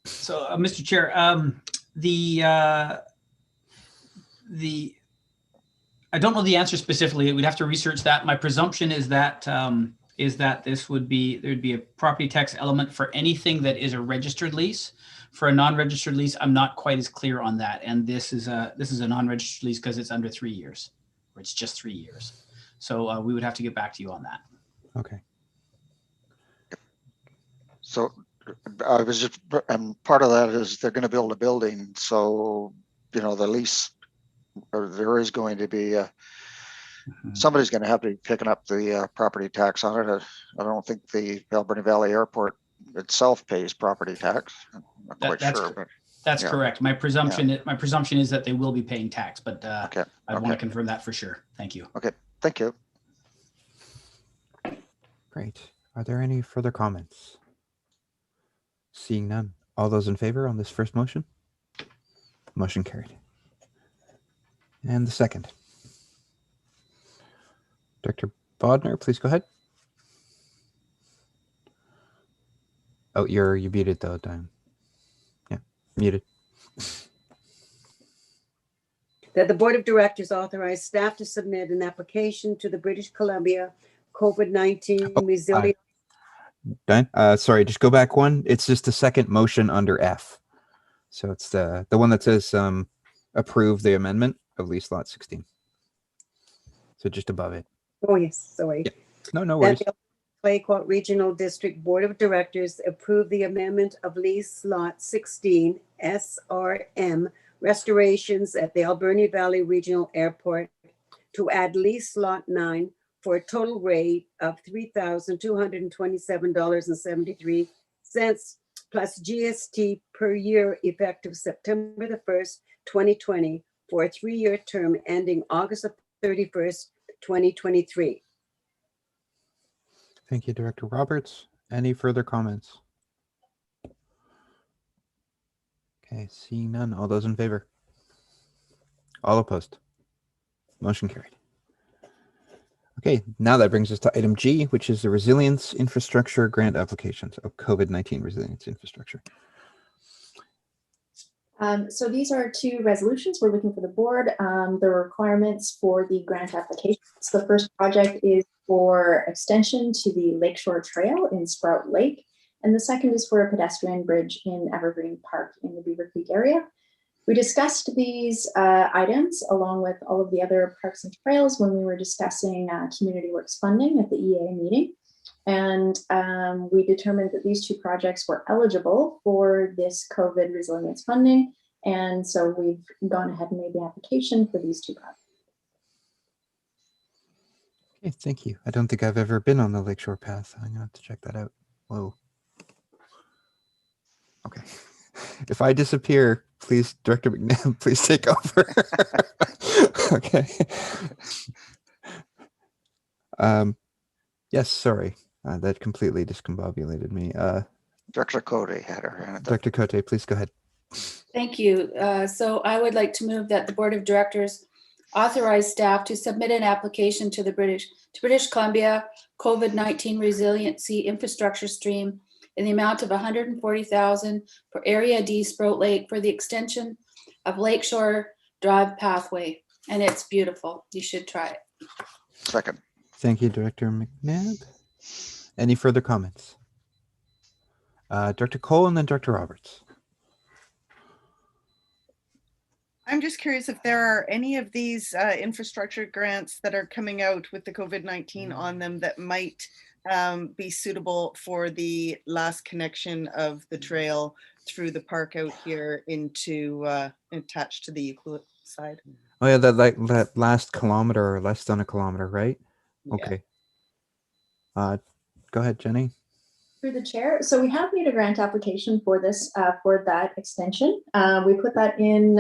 So, Mr. Chair, I don't know the answer specifically. We'd have to research that. My presumption is that there'd be a property tax element for anything that is a registered lease. For a non-registered lease, I'm not quite as clear on that. And this is a non-registered lease because it's under 3 years, or it's just 3 years. So we would have to get back to you on that. Okay. So I was just, and part of that is they're going to build a building. So, the lease, or there is going to be somebody's going to have to be picking up the property tax on it. I don't think the Alberni Valley Airport itself pays property tax. I'm not quite sure, but that's yeah. correct. My presumption is that they will be paying tax, but okay. I want to confirm that for sure. Thank you. Okay, thank you. Great. Are there any further comments? Seeing none. All those in favor on this first motion? Motion carried. And the second. Dr. Bodner, please go ahead. Oh, you're muted though, Diane. Yeah, muted. That the Board of Directors authorize staff to submit an application to the British Columbia COVID-19 Resilience. Done. Sorry, just go back one. It's just the second motion under F. So it's the one that says approve the amendment of lease lot 16. So just above it. Oh, yes, sorry. Yeah. No That worries. the Claycourt Regional District Board of Directors approve the amendment of lease lot 16 SRM restorations at the Alberni Valley Regional Airport to add lease lot 9 for a total rate of $3,227.73 plus GST per year effective September the 1st, 2020 for a 3-year term ending August 31st, 2023. Thank you, Director Roberts. Any further comments? Okay, seeing none. All those in favor? All opposed? Motion carried. Okay, now that brings us to item G, which is the Resilience Infrastructure Grant Applications of COVID-19 Resilience Infrastructure. So these are two resolutions we're looking for the board. The requirements for the grant applications. The first project is for extension to the Lakeshore Trail in Sprout Lake, and the second is for a pedestrian bridge in Evergreen Park in the Beaver Creek area. We discussed these items along with all of the other parks and trails when we were discussing Community Works funding at the EA meeting. And we determined that these two projects were eligible for this COVID resilience funding. And so we've gone ahead and made the application for these two projects. Okay, thank you. I don't think I've ever been on the Lakeshore Path. I'm gonna have to check that out. Whoa. Okay. If I disappear, please, Director McNabb, please take over. Okay. Yes, sorry. That completely discombobulated me. Director Cote had her hand. Dr. Cote, please go ahead. Thank you. So I would like to move that the Board of Directors authorize staff to submit an application to the British Columbia COVID-19 Resiliency Infrastructure Stream in the amount of $140,000 for Area D Sprout Lake for the extension of Lakeshore Drive pathway. And it's beautiful. You should try it. Second. Thank you, Director McNabb. Any further comments? Director Cole and then Director Roberts. I'm just curious if there are any of these infrastructure grants that are coming out with the COVID-19 on them that might be suitable for the last connection of the trail through the park out here into attached to the Euclid side. Oh yeah, that last kilometer or less than a kilometer, right? Yeah. Okay. Go ahead, Jenny. Through the chair. So we have made a grant application for this, for that extension. We put that in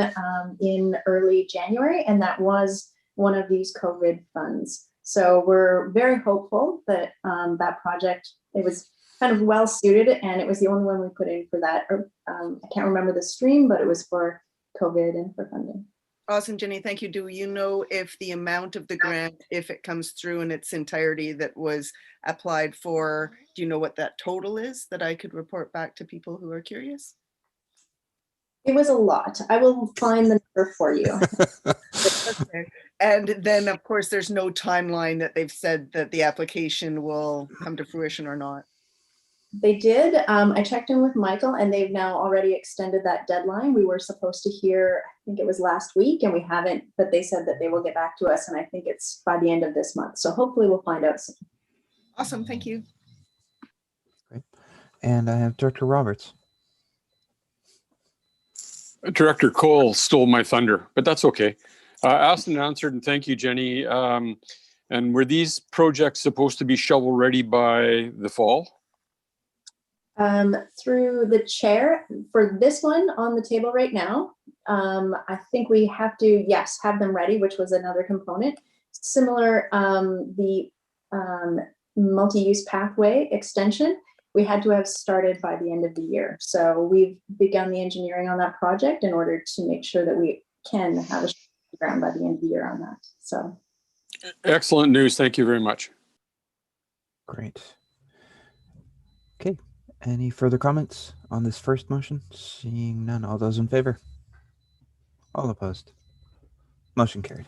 early January, and that was one of these COVID funds. So we're very hopeful that that project, it was kind of well suited, and it was the only one we put in for that. I can't remember the stream, but it was for COVID and for funding. Awesome, Jenny. Thank you. Do you know if the amount of the grant, if it comes through in its entirety that was applied for, do you know what that total is that I could report back to people who are curious? It was a lot. I will find the number for you. Okay. And then, of course, there's no timeline that they've said that the application will come to fruition or not. They did. I checked in with Michael, and they've now already extended that deadline. We were supposed to hear, I think it was last week, and we haven't, but they said that they will get back to us, and I think it's by the end of this month. So hopefully we'll find out soon. Awesome. Thank you. Great. And I have Director Roberts. Director Cole stole my thunder, but that's okay. Asked and answered, and thank you, Jenny. And were these projects supposed to be shovel ready by the fall? Through the chair for this one on the table right now, I think we have to, yes, have them ready, which was another component. Similar, the multi-use pathway extension, we had to have started by the end of the year. So we've begun the engineering on that project in order to make sure that we can have a ground by the end of the year on that. So excellent news. Thank you very much. Great. Okay. Any further comments on this first motion? Seeing none. All those in favor? All opposed? Motion carried.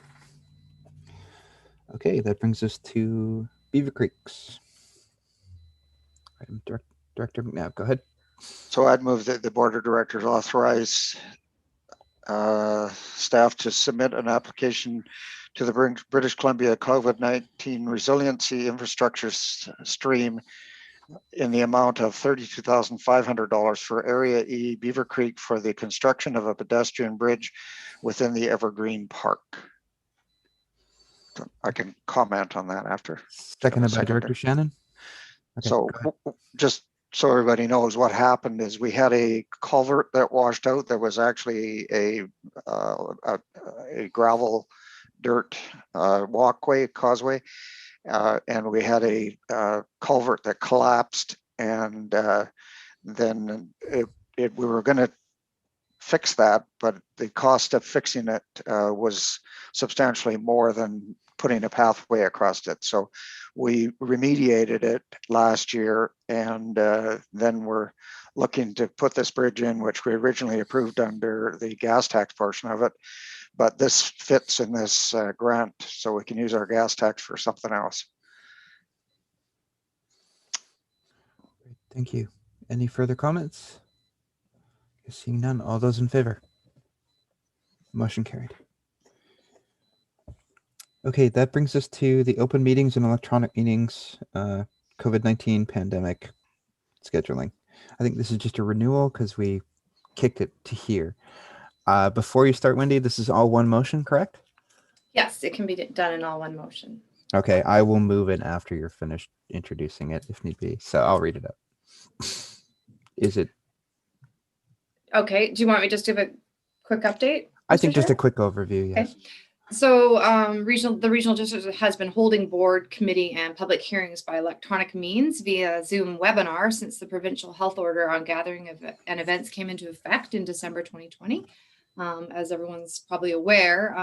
Okay, that brings us to Beaver Creeks. Item Director McNabb, go ahead. So I'd move that the board of directors authorize staff to submit an application to the British Columbia COVID-19 Resiliency Infrastructure Stream in the amount of $32,500 for Area E Beaver Creek for the construction of a pedestrian bridge within the Evergreen Park. So I can comment on that after. Seconded by Director Shannon. Okay, So just so everybody knows what happened is we had a culvert that washed out. There was actually a gravel dirt walkway, causeway, and we had a culvert that collapsed, and then we were going to fix that, but the cost of fixing it was substantially more than putting a pathway across it. So we remediated it last year, and then we're looking to put this bridge in, which we originally approved under the gas tax portion of it. But this fits in this grant, so we can use our gas tax for something else. Thank you. Any further comments? Seeing none, all those in favor? Motion carried. Okay, that brings us to the open meetings and electronic meetings, COVID-19 pandemic scheduling. I think this is just a renewal because we kicked it to here. Before you start, Wendy, this is all one motion, correct? Yes, it can be done in all one motion. Okay, I will move it after you're finished introducing it if need be. So I'll read it up. Is it? Okay, do you want me just to give a quick update? I think just Chair? a quick overview, yes. Okay. So the regional district has been holding board, committee, and public hearings by electronic means via Zoom webinar since the provincial health order on gathering and events came into effect in December 2020. As everyone's probably aware,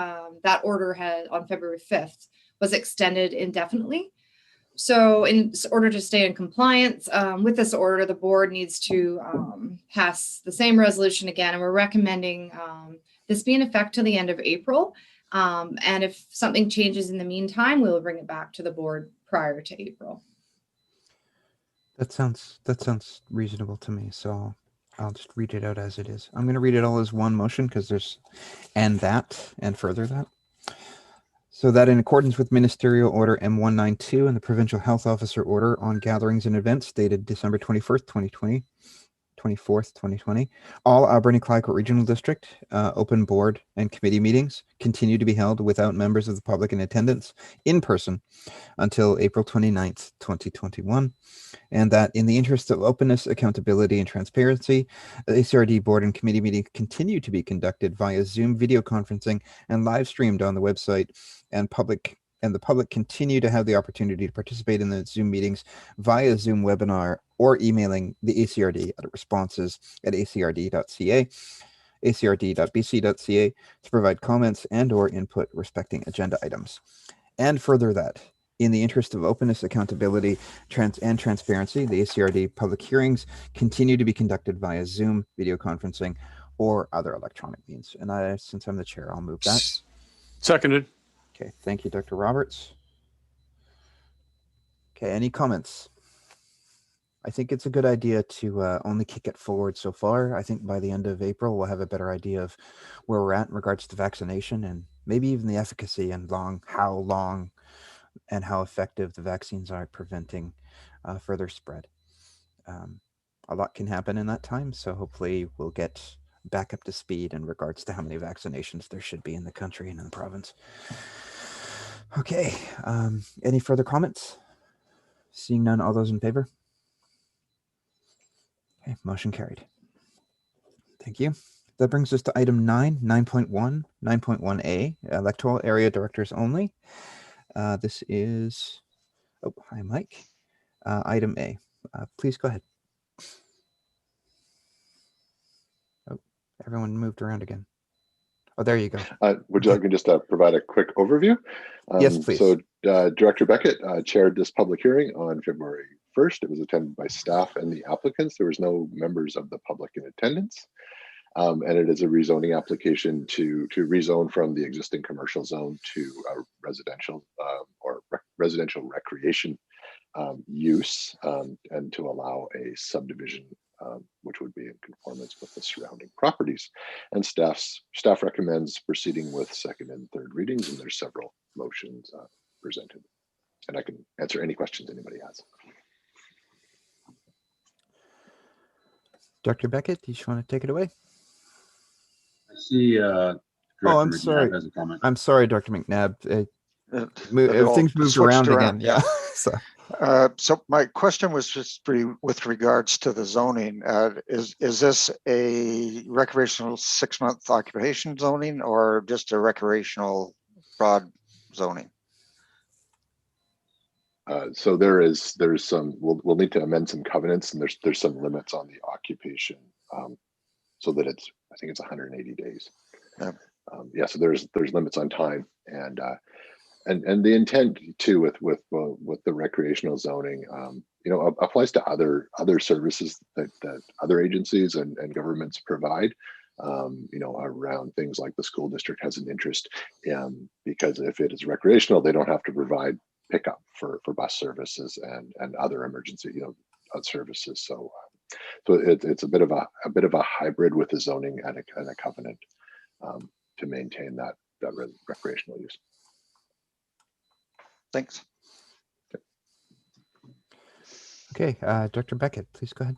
that order had on February 5th was extended indefinitely. So in order to stay in compliance with this order, the board needs to pass the same resolution again, and we're recommending this be in effect till the end of April. And if something changes in the meantime, we'll bring it back to the board prior to April. That sounds reasonable to me. So I'll just read it out as it is. I'm going to read it all as one motion because there's and that and further that. So that in accordance with Ministerial Order M192 and the Provincial Health Officer Order on Gatherings and Events dated December 21st, 2020, all Alberni-Clyde Regional District open board and committee meetings continue to be held without members of the public in attendance in person until April 29th, 2021. And that in the interest of openness, accountability, and transparency, the ACRD board and committee meetings continue to be conducted via Zoom video conferencing and live streamed on the website, and the public continue to have the opportunity to participate in the Zoom meetings via Zoom webinar or emailing the ACRD at responses@acrd.ca, acrd.bc.ca to provide comments and or input respecting agenda items. And further that, in the interest of openness, accountability, and transparency, the ACRD public hearings continue to be conducted via Zoom video conferencing or other electronic means. And since I'm the chair, I'll move that. Seconded. Okay, thank you, Dr. Roberts. Okay, any comments? I think it's a good idea to only kick it forward so far. I think by the end of April, we'll have a better idea of where we're at in regards to vaccination and maybe even the efficacy and how long and how effective the vaccines are preventing further spread. A lot can happen in that time, so hopefully we'll get back up to speed in regards to how many vaccinations there should be in the country and in the province. Okay, any further comments? Seeing none, all those in favor? Okay, motion carried. Thank you. That brings us to item 9.1, 9.1A, electoral area directors only. This is, oh, hi, Mike. Item A, please go ahead. Oh, everyone moved around again. Oh, there you go. Would you like me to just provide a quick overview? Yes, please. So Director Beckett chaired this public hearing on February 1st. It was attended by staff and the applicants. There was no members of the public in attendance. And it is a rezoning application to rezone from the existing commercial zone to a residential residential recreation use, and to allow a subdivision which would be in conformance with the surrounding properties. And staff recommends proceeding with second and third readings, and there's several motions presented. And I can answer any questions anybody has. Dr. Beckett, do you just want to take it away? I see Oh, Director I'm McNabb sorry. has a comment. I'm sorry, Dr. McNabb. all Things moved switched around again. Yeah. So, So my question was just with regards to the zoning. Is this a recreational 6-month occupation zoning or just a recreational broad zoning? So there's some, we'll need to amend some covenants, and there's some limits on the occupation, so that I think it's 180 days. Yeah, so there's limits on time, and the intent too with the recreational zoning, applies to other services that other agencies and governments provide. Around things like the school district has an interest, because if it is recreational, they don't have to provide pickup for bus services and other emergency services. So it's a bit of a hybrid with the zoning and a covenant to maintain that recreational use. Thanks. okay, Dr. Beckett, please go ahead.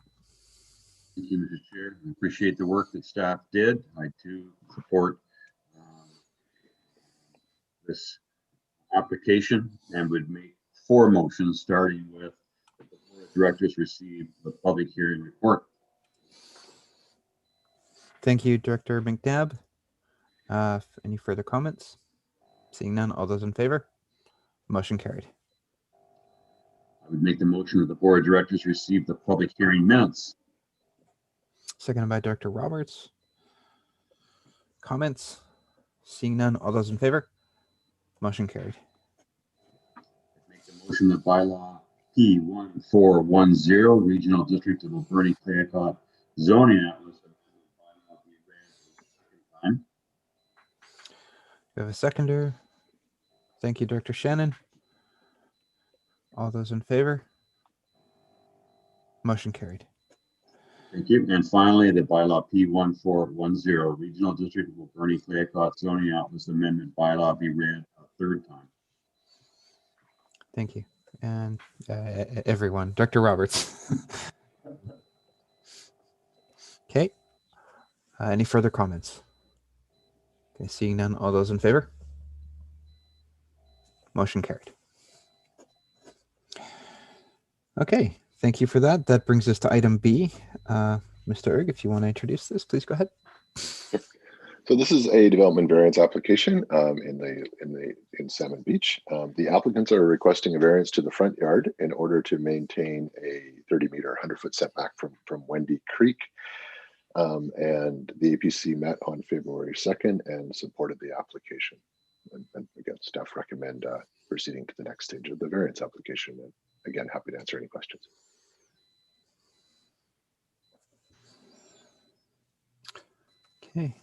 Thank you, Mr. Chair. I appreciate the work that staff did. I do support this application and would make 4 motions, starting with the board of directors receive the public hearing report. Thank you, Director McNabb. Any further comments? Seeing none, all those in favor? Motion carried. I would make the motion that the board of directors receive the public hearing minutes. Seconded by Dr. Roberts. Comments? Seeing none, all those in favor? Motion carried. Make the motion that bylaw P1410 Regional District of Alberni Clayoquot zoning atlas bylaw be read for the second time. We have a seconder. Thank you, Dr. Shannon. All those in favor? Motion carried. Thank you. And finally, the bylaw P1410 Regional District of Alberni Clayoquot zoning atlas amendment bylaw be read a third time. Thank you. And everyone, Dr. Roberts. Okay. Any further comments? Okay, seeing none, all those in favor? Motion carried. Okay, thank you for that. That brings us to item B. Mr. Erg, if you want to introduce this, please go ahead. So this is a development variance application in Salmon Beach. The applicants are requesting a variance to the front yard in order to maintain a 30-meter, 100-foot setback from Wendy Creek. And the APC met on February 2nd and supported the application. And again, staff recommend proceeding to the next stage of the variance application. And again, happy to answer any questions. Okay.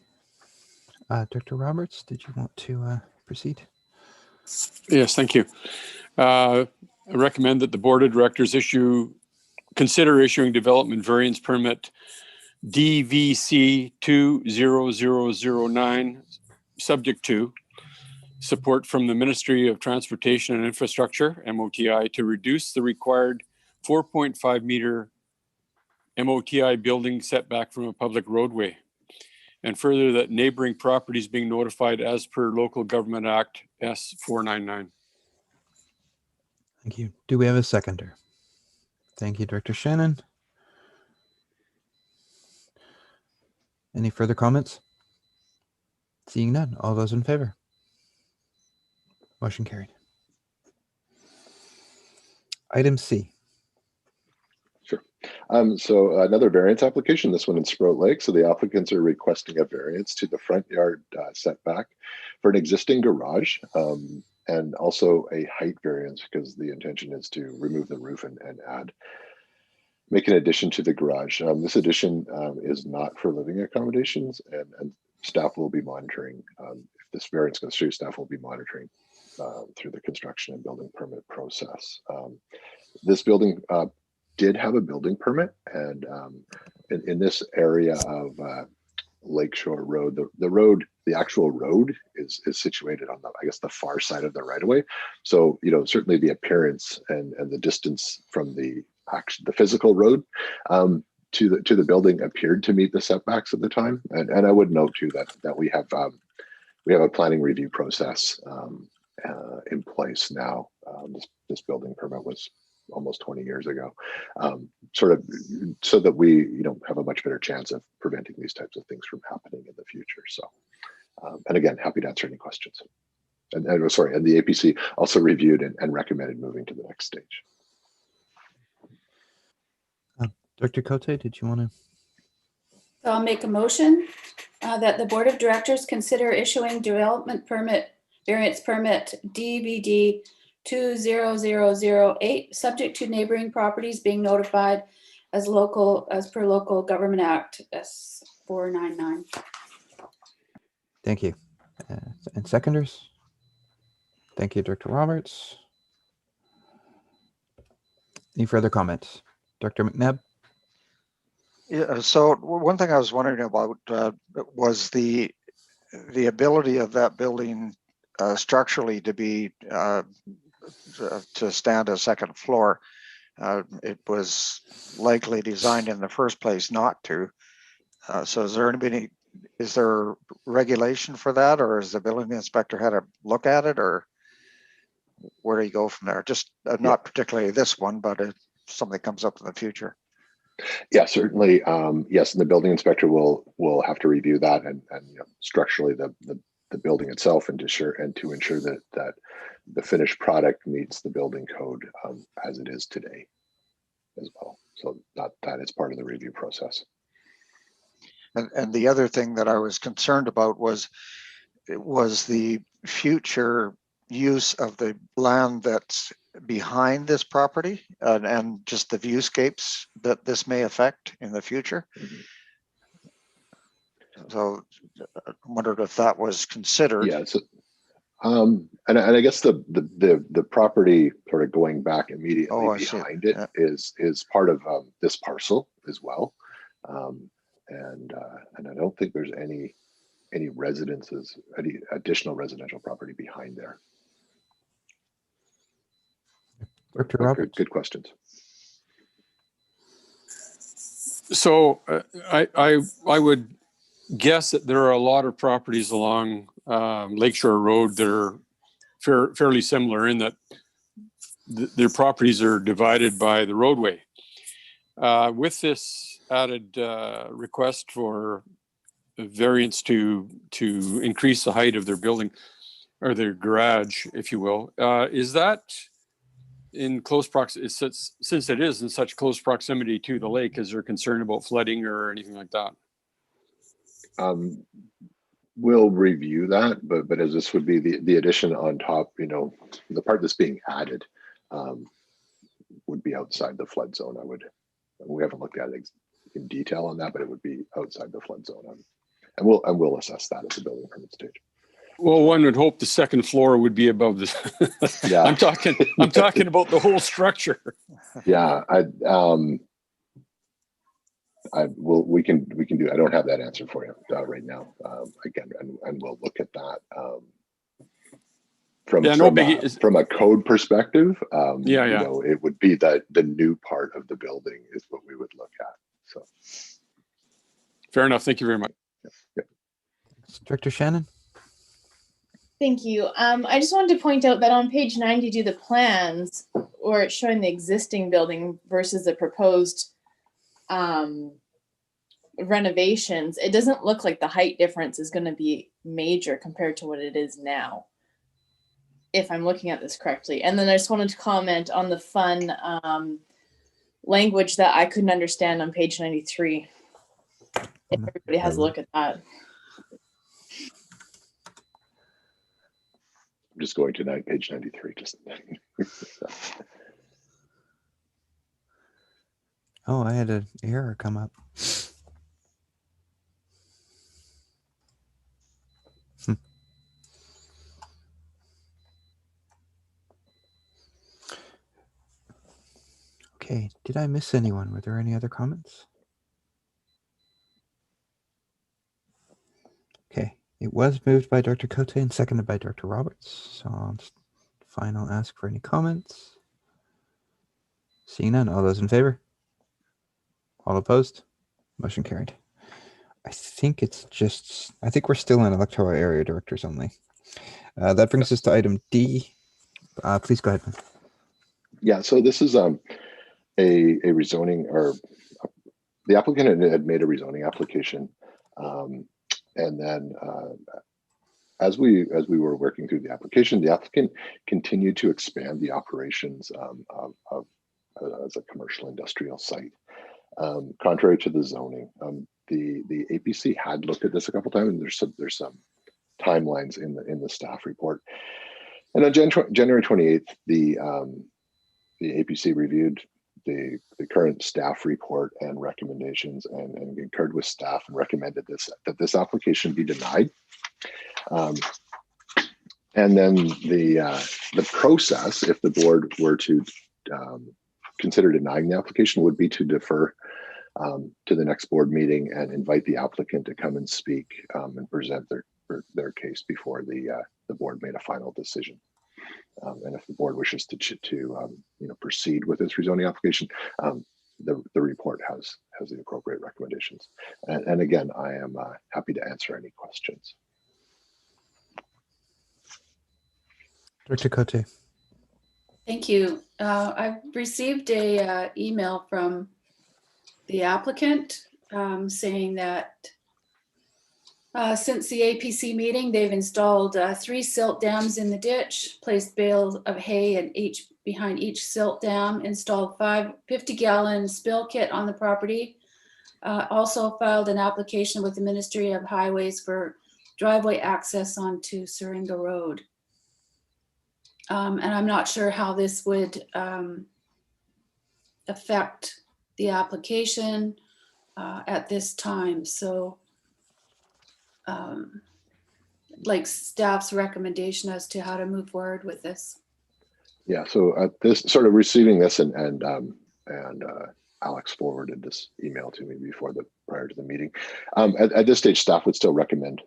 Dr. Roberts, did you want to proceed? Yes, thank you. I recommend that the board of directors consider issuing development variance permit DVC 20009, subject to support from the Ministry of Transportation and Infrastructure, MOTI, to reduce the required 4.5 meter MOTI building setback from a public roadway. And further, that neighboring properties being notified as per Local Government Act S499. Thank you. Do we have a seconder? Thank you, Director Shannon. Any further comments? Seeing none, all those in favor? Motion carried. Item C. Sure. So another variance application, this one in Sprout Lake. So the applicants are requesting a variance to the front yard setback for an existing garage, and also a height variance because the intention is to remove the roof and add make an addition to the garage. This addition is not for living accommodations, and staff will be monitoring. If this variance goes through, staff will be monitoring through the construction and building permit process. This building did have a building permit, and in this area of Lakeshore Road, the actual road is situated on the, I guess, the far side of the right of way. So, you know, certainly the appearance and the distance from the physical road to the building appeared to meet the setbacks at the time. And I would note too that we have a planning review process in place now. This building permit was almost 20 years ago, sort of so that we, you know, have a much better chance of preventing these types of things from happening in the future. So, and again, happy to answer any questions. And the APC also reviewed and recommended moving to the next stage. Dr. Cote, did you want to? So I'll make a motion that the Board of Directors consider issuing development permit, variance permit DVD 20008, subject to neighboring properties being notified as per local government act S499. Thank you. And seconders? Thank you, Dr. Roberts. Any further comments? Dr. McNabb? Yeah, so one thing I was wondering about was the ability of that building structurally to be to stand a second floor. It was likely designed in the first place not to. So is there regulation for that, or is the building inspector had a look at it, or where do you go from there? Just not particularly this one, but if something comes up in the future. Yeah, certainly. Yes, and the building inspector will have to review that and you know, structurally the building itself and to ensure that the finished product meets the building code as it is today as well. So that is part of the review process. And the other thing that I was concerned about was the future use of the land that's behind this property and just the viewscapes that this may affect in the future. So I wondered if that was considered. Yeah. So, and I guess the property sort of going back immediately behind it is part of this parcel as well. And I don't think there's any residences, any additional residential property behind there. Dr. Roberts. Good questions. So I would guess that there are a lot of properties along Lakeshore Road that are fairly similar in that their properties are divided by the roadway. With this added request for a variance to increase the height of their building or their garage, if you will, is that in close proximity, since it is in such close proximity to the lake, is there concern about flooding or anything like that? We'll review that, but as this would be the addition on top, you know, the part that's being added would be outside the flood zone. We haven't looked at it in detail on that, but it would be outside the flood zone, and we'll assess that at the building permit stage. Well, one would hope the second floor would be above this. Yeah. I'm talking about the whole structure. Yeah, we can do. I don't have that answer for you right now. Again, and we'll look at that from a code perspective. You know, it would be the new part of the building is what we would look at. So, fair enough. Thank you very much. Yeah. Director Shannon. Thank you. I just wanted to point out that on page 92, the plans, or it's showing the existing building versus the proposed renovations, it doesn't look like the height difference is going to be major compared to what it is now, if I'm looking at this correctly. And then I just wanted to comment on the fun language that I couldn't understand on page 93. If everybody has a look at that. I'm just going to page 93. Oh, I had an error come up. Okay, did I miss anyone? Were there any other comments? Okay, it was moved by Dr. Cote and seconded by Dr. Roberts. So I'll ask for any comments. Seeing none, all those in favor? All opposed? Motion carried. I think we're still in electoral area directors only. That brings us to item D. Please go ahead. Yeah, so this is a rezoning, or the applicant had made a rezoning application, and then as we were working through the applicant continued to expand the operations as a commercial industrial site, contrary to the zoning. The APC had looked at this a couple times, and there's some timelines in the staff report. And on January 28th, the APC reviewed the current staff report and recommendations, and concurred with staff and recommended that this application be denied. And then the process, if the board were to consider denying the application, would be to defer to the next board meeting and invite the applicant to come and speak and present their case before the board made a final decision. And if the board wishes to proceed with this rezoning application, the report has the appropriate recommendations. And again, I am happy to answer any questions. Dr. Cote. Thank you. I've received a email from the applicant saying that since the APC meeting, they've installed 3 silt dams in the ditch, placed bales of hay behind each silt dam, installed 50-gallon spill kit on the property. Also filed an application with the Ministry of Highways for driveway access onto Syringa Road. And I'm not sure how this would affect the application at this time. So like staff's recommendation as to how to move forward with this. Yeah, so this sort of receiving this and Alex forwarded this email to me prior to the meeting. At this stage, staff would still recommend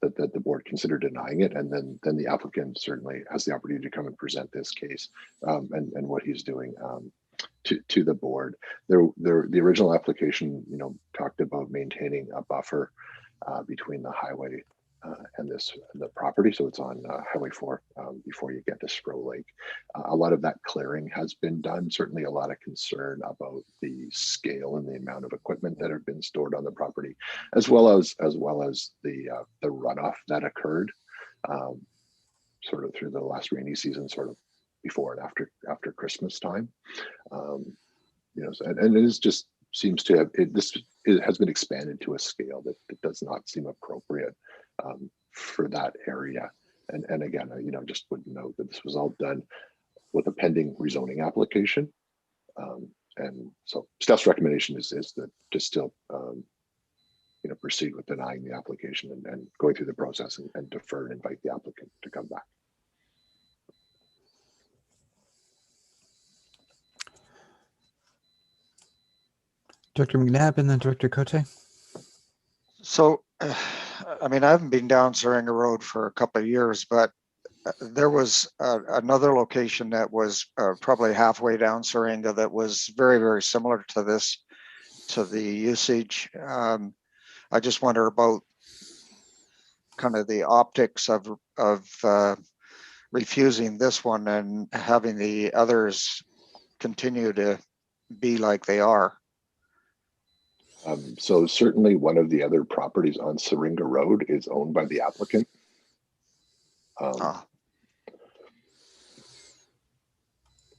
that the board consider denying it, and then the applicant certainly has the opportunity to come and present this case and what he's doing to the board. The original application, talked about maintaining a buffer between the highway and the property, so it's on Highway 4 before you get to Sproul Lake. A lot of that clearing has been done. Certainly, a lot of concern about the scale and the amount of equipment that have been stored on the property, as well as the runoff that occurred sort of through the last rainy season, sort of before and after Christmas time. And it is just seems to have it has been expanded to a scale that does not seem appropriate for that area. And again, just would note that this was all done with a pending rezoning application. And so staff's recommendation is that to still proceed with denying the application and going through the process and defer and invite the applicant to come back. Dr. McNabb and then Dr. Cote. So, I mean, I haven't been down Syringa Road for a couple of years, but there was another location that was probably halfway down Syringa that was very, very similar to this, to the usage. I just wonder about kind of the optics of refusing this one and having the others continue to be like they are. So certainly one of the other properties on Syringa Road is owned by the applicant.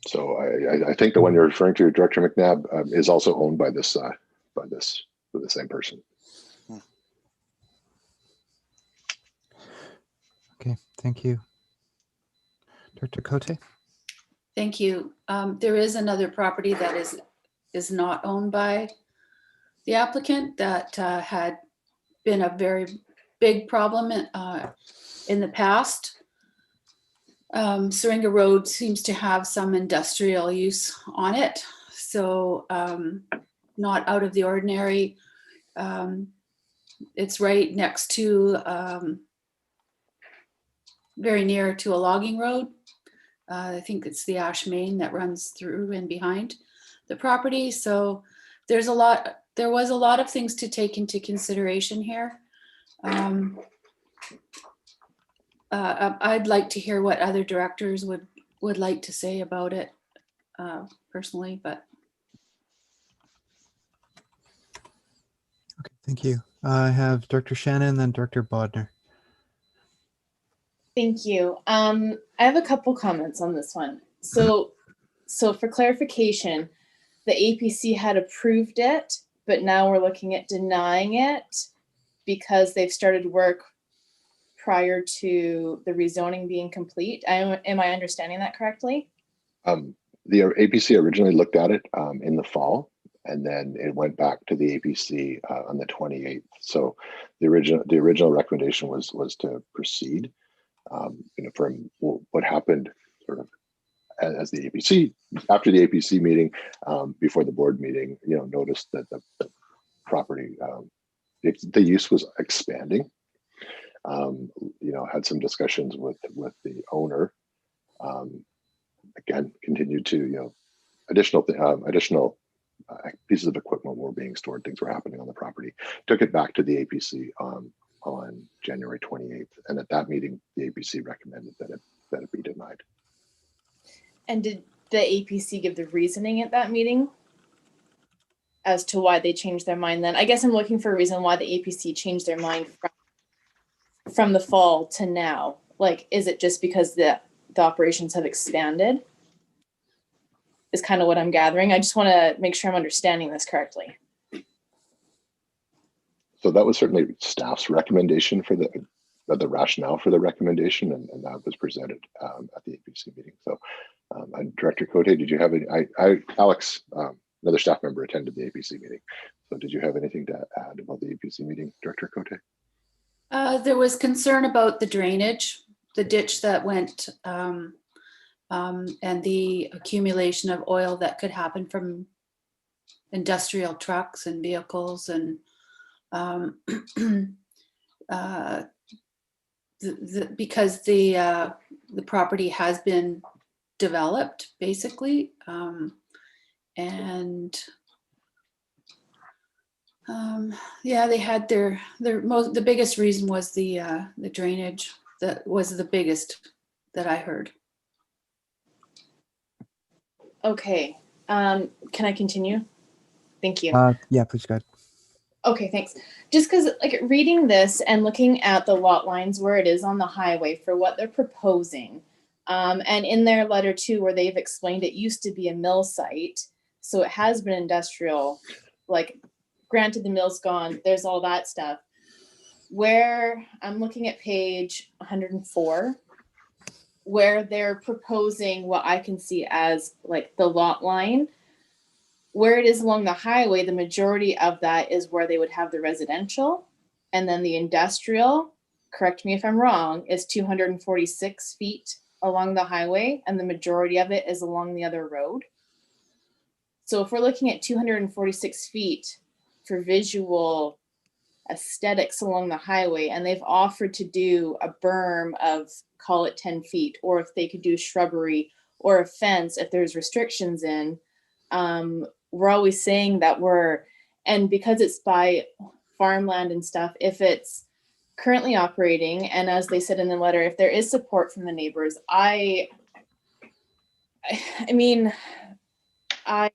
So I think the one you're referring to, Director McNabb, is also owned by the same person. Okay, thank you. Dr. Cote. Thank you. There is another property that is is not owned by the applicant. That had been a very big problem in the past. Syringa Road seems to have some industrial use on it, so not out of the ordinary. It's right next to, very near to a logging road. I think it's the Ash Main that runs through and behind the property. So there was a lot of things to take into consideration here. I'd like to hear what other directors would like to say about it personally, but. Okay, thank you. I have Director Shannon, then Director Bodnar. Thank you. I have a couple comments on this one. So for clarification, the APC had approved it, but now we're looking at denying it because they've started work prior to the rezoning being complete. Am I understanding that correctly? The APC originally looked at it in the fall, and then it went back to the APC on the 28th. So the original recommendation was to proceed. From what happened sort of as the APC, after the APC meeting, before the board meeting, noticed that the property, the use was expanding. Had some discussions with the owner. Again, continued to, additional pieces of equipment were being stored, things were happening on the property. Took it back to the APC on January 28th, and at that meeting, the APC recommended that it be denied. And did the APC give the reasoning at that meeting as to why they changed their mind then? I guess I'm looking for a reason why the APC changed their mind from the fall to now. Like, is it just because the operations have expanded? Is kind of what I'm gathering. I just want to make sure I'm understanding this correctly. So that was certainly staff's recommendation for the rationale for the recommendation, and that was presented at the APC meeting. So, Director Cote, did you have any? Alex, another staff member, attended the APC meeting. So, did you have anything to add about the APC meeting, Director Cote? There was concern about the drainage, the ditch that went, and the accumulation of oil that could happen from industrial trucks and vehicles, and because the property has been developed basically, and yeah, they had the biggest reason was the drainage. That was the biggest that I heard. Okay, can I continue? Thank you. Yeah, please go ahead. Okay, thanks. Just because like reading this and looking at the lot lines where it is on the highway for what they're proposing, and in their letter too, where they've explained it used to be a mill site, so it has been industrial. Like, granted, the mill's gone, there's all that stuff. Where I'm looking at page 104, where they're proposing what I can see as like the lot line, where it is along the highway, the majority of that is where they would have the residential, and then the industrial, correct me if I'm wrong, is 246 feet along the highway, and the majority of it is along the other road. So if we're looking at 246 feet for visual aesthetics along the highway, and they've offered to do a berm of, call it 10 feet, or if they could do shrubbery or a fence if there's restrictions in, we're always saying that and because it's by farmland and stuff, if it's currently operating, and as they said in the letter, if there is support from the neighbors, I mean, I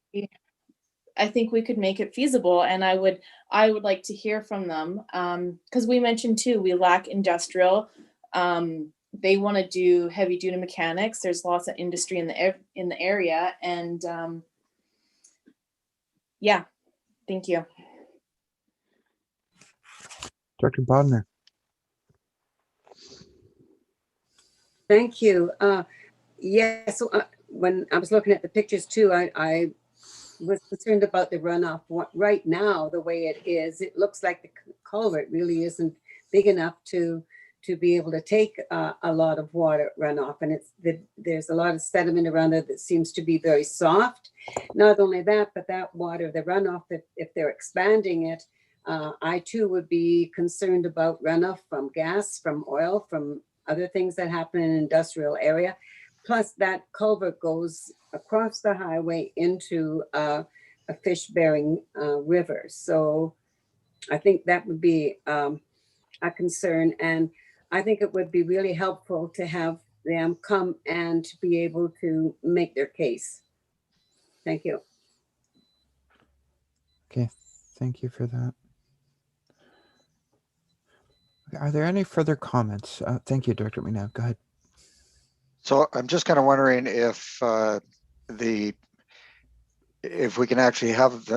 think we could make it feasible, and I would like to hear from them, because we mentioned too, we lack industrial. They want to do heavy duty mechanics. There's lots of industry in the area, and yeah, thank you. Director Bodnar. Thank you. Yeah, so when I was looking at the pictures too, I was concerned about the runoff. Right now, the way it is, it looks like the culvert really isn't big enough to be able to take a lot of water runoff. And there's a lot of sediment around it that seems to be very soft. Not only that, but that water, the runoff, that if they're expanding it, I too would be concerned about runoff from gas, from oil, from other things that happen in an industrial area. Plus that culvert goes across the highway into a fish-bearing river. So I think that would be a concern. And I think it would be really helpful to have them come and to be able to make their case. Thank you. Okay, thank you for that. Are there any further comments? Thank you, Director McNabb. Go ahead. So I'm just kind of wondering if if we can actually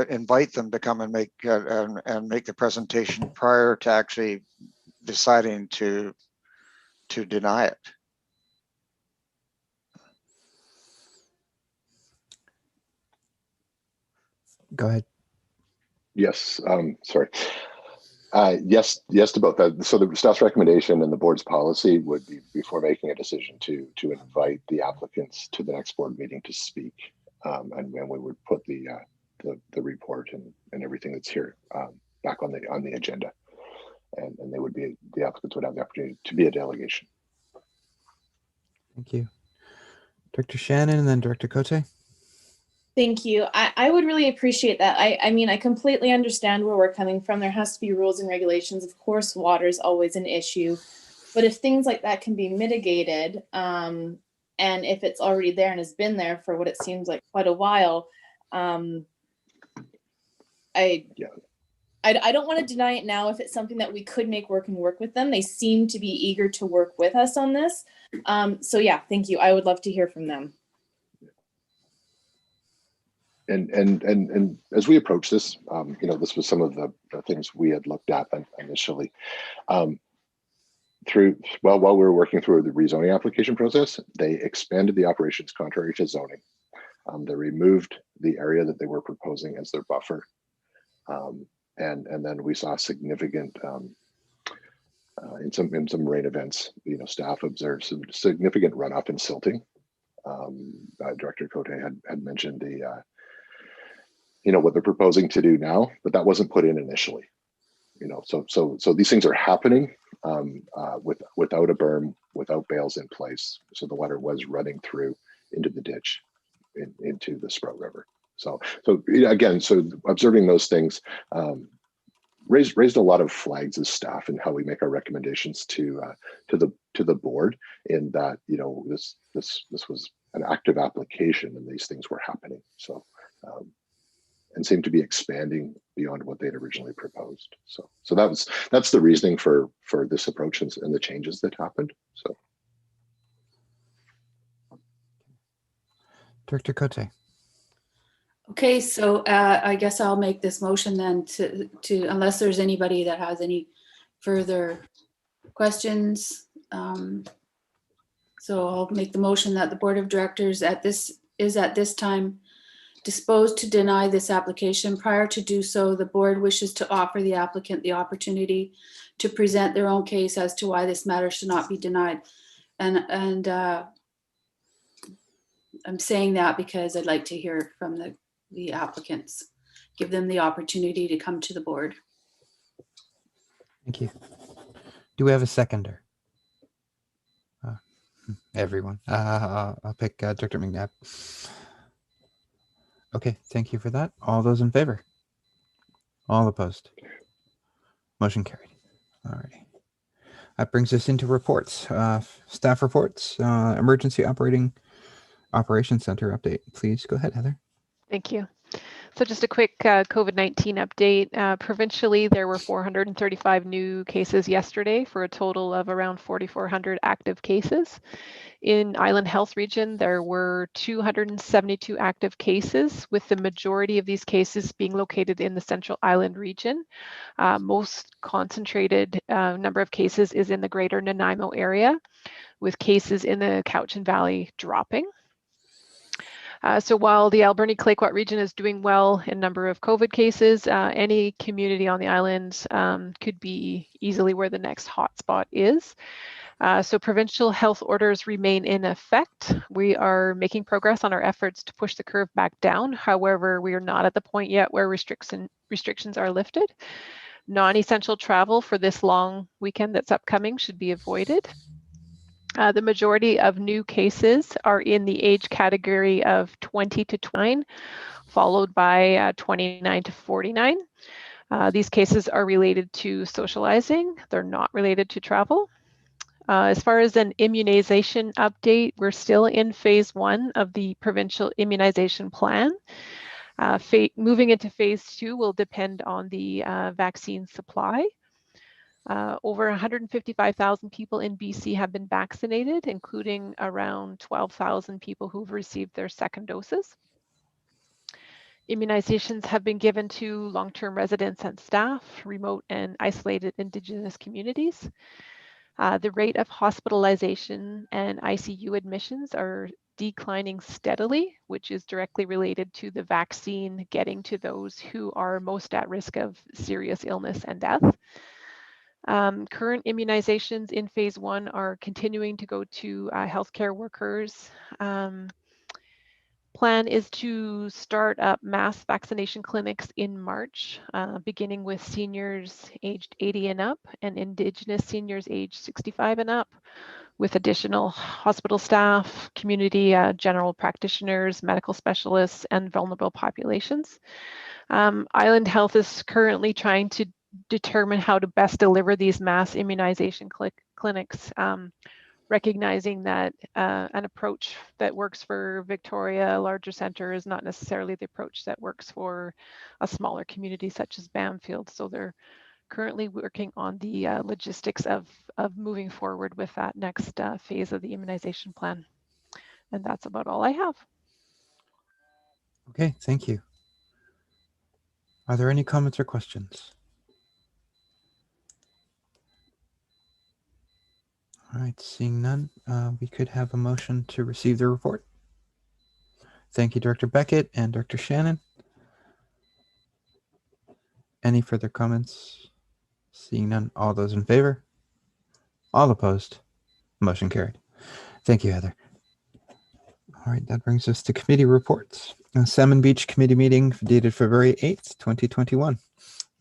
invite them to come and make the presentation prior to actually deciding to deny it. Go ahead. Yes, sorry. Yes to both. So the staff's recommendation and the board's policy would be, before making a decision, to invite the applicants to the next board meeting to speak, and we would put the report and everything that's here back on the agenda, and they would be, the applicants would have the opportunity to be a delegation. Thank you, Director Shannon, and then Director Cote. Thank you. I would really appreciate that. I mean, I completely understand where we're coming from. There has to be rules and regulations. Of course, water is always an issue. But if things like that can be mitigated, and if it's already there and has been there for what it seems like quite a while, I don't want to deny it now if it's something that we could make work and work with them. They seem to be eager to work with us on this. So yeah, thank you. I would love to hear from them. And as we approach this, this was some of the things we had looked at initially. While we were working through the rezoning application process, they expanded the operations contrary to zoning. They removed the area that they were proposing as their buffer, and then we saw significant in some rain events. Staff observed some significant runoff and silting. Director Cote had mentioned the what they're proposing to do now, but that wasn't put in initially. So these things are happening without a berm, without bales in place. So the water was running through into the ditch, into the Sprout River. So again, observing those things raised a lot of flags as staff and how we make our recommendations to the board. In that this was an active application and these things were happening. So. And seemed to be expanding beyond what they'd originally proposed. So that's the reasoning for this approach and the changes that happened. So, Director Cote. Okay, so I guess I'll make this motion then to unless there's anybody that has any further questions. So I'll make the motion that the Board of Directors at this time disposed to deny this application. Prior to do so, the board wishes to offer the applicant the opportunity to present their own case as to why this matter should not be denied. And I'm saying that because I'd like to hear from the applicants, give them the opportunity to come to the board. Thank you. Do we have a seconder? Everyone. I'll pick Director McNabb. Okay, thank you for that. All those in favor? All opposed? Motion carried. All righty. That brings us into reports. Staff reports. Emergency Operations Center update. Please go ahead, Heather. Thank you. So just a quick COVID-19 update. Provincially, there were 435 new cases yesterday for a total of around 4,400 active cases. In Island Health Region, there were 272 active cases, with the majority of these cases being located in the Central Island region. Most concentrated number of cases is in the greater Nanaimo area, with cases in the Cowichan Valley dropping. So while the Alberni-Clayoquot region is doing well in number of COVID cases, any community on the island could be easily where the next hotspot is. So provincial health orders remain in effect. We are making progress on our efforts to push the curve back down. However, we are not at the point yet where restrictions are lifted. Non-essential travel for this long weekend that's upcoming should be avoided. The majority of new cases are in the age category of 20 to 29, followed by 29 to 49. These cases are related to socializing. They're not related to travel. As far as an immunization update, we're still in phase 1 of the provincial immunization plan. Moving into phase 2 will depend on the vaccine supply. Over 155,000 people in BC have been vaccinated, including around 12,000 people who've received their second doses. Immunizations have been given to long-term residents and staff, remote and isolated Indigenous communities. The rate of hospitalization and ICU admissions are declining steadily, which is directly related to the vaccine getting to those who are most at risk of serious illness and death. Current immunizations in phase 1 are continuing to go to healthcare workers. Plan is to start up mass vaccination clinics in March, beginning with seniors aged 80 and up and Indigenous seniors aged 65 and up, with additional hospital staff, community general practitioners, medical specialists, and vulnerable populations. Island Health is currently trying to determine how to best deliver these mass immunization clinics, recognizing that an approach that works for Victoria, a larger center, is not necessarily the approach that works for a smaller community such as Bamfield. So they're currently working on the logistics of moving forward with that next phase of the immunization plan. And that's about all I have. Okay, thank you. Are there any comments or questions? All right, seeing none, we could have a motion to receive the report. Thank you, Director Beckett and Director Shannon. Any further comments? Seeing none, all those in favor? All opposed? Motion carried. Thank you, Heather. All right, that brings us to committee reports. Salmon Beach Committee meeting dated February 8th, 2021.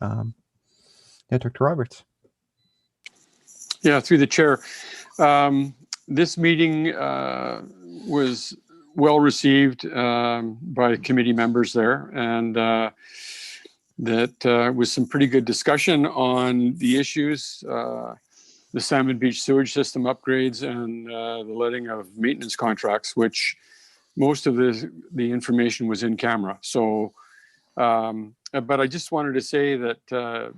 Yeah, Dr. Roberts. Yeah, through the chair. This meeting was well received by committee members there, and that was some pretty good discussion on the issues, the Salmon Beach sewage system upgrades and the letting of maintenance contracts, which most of the information was in camera. So, but I just wanted to say that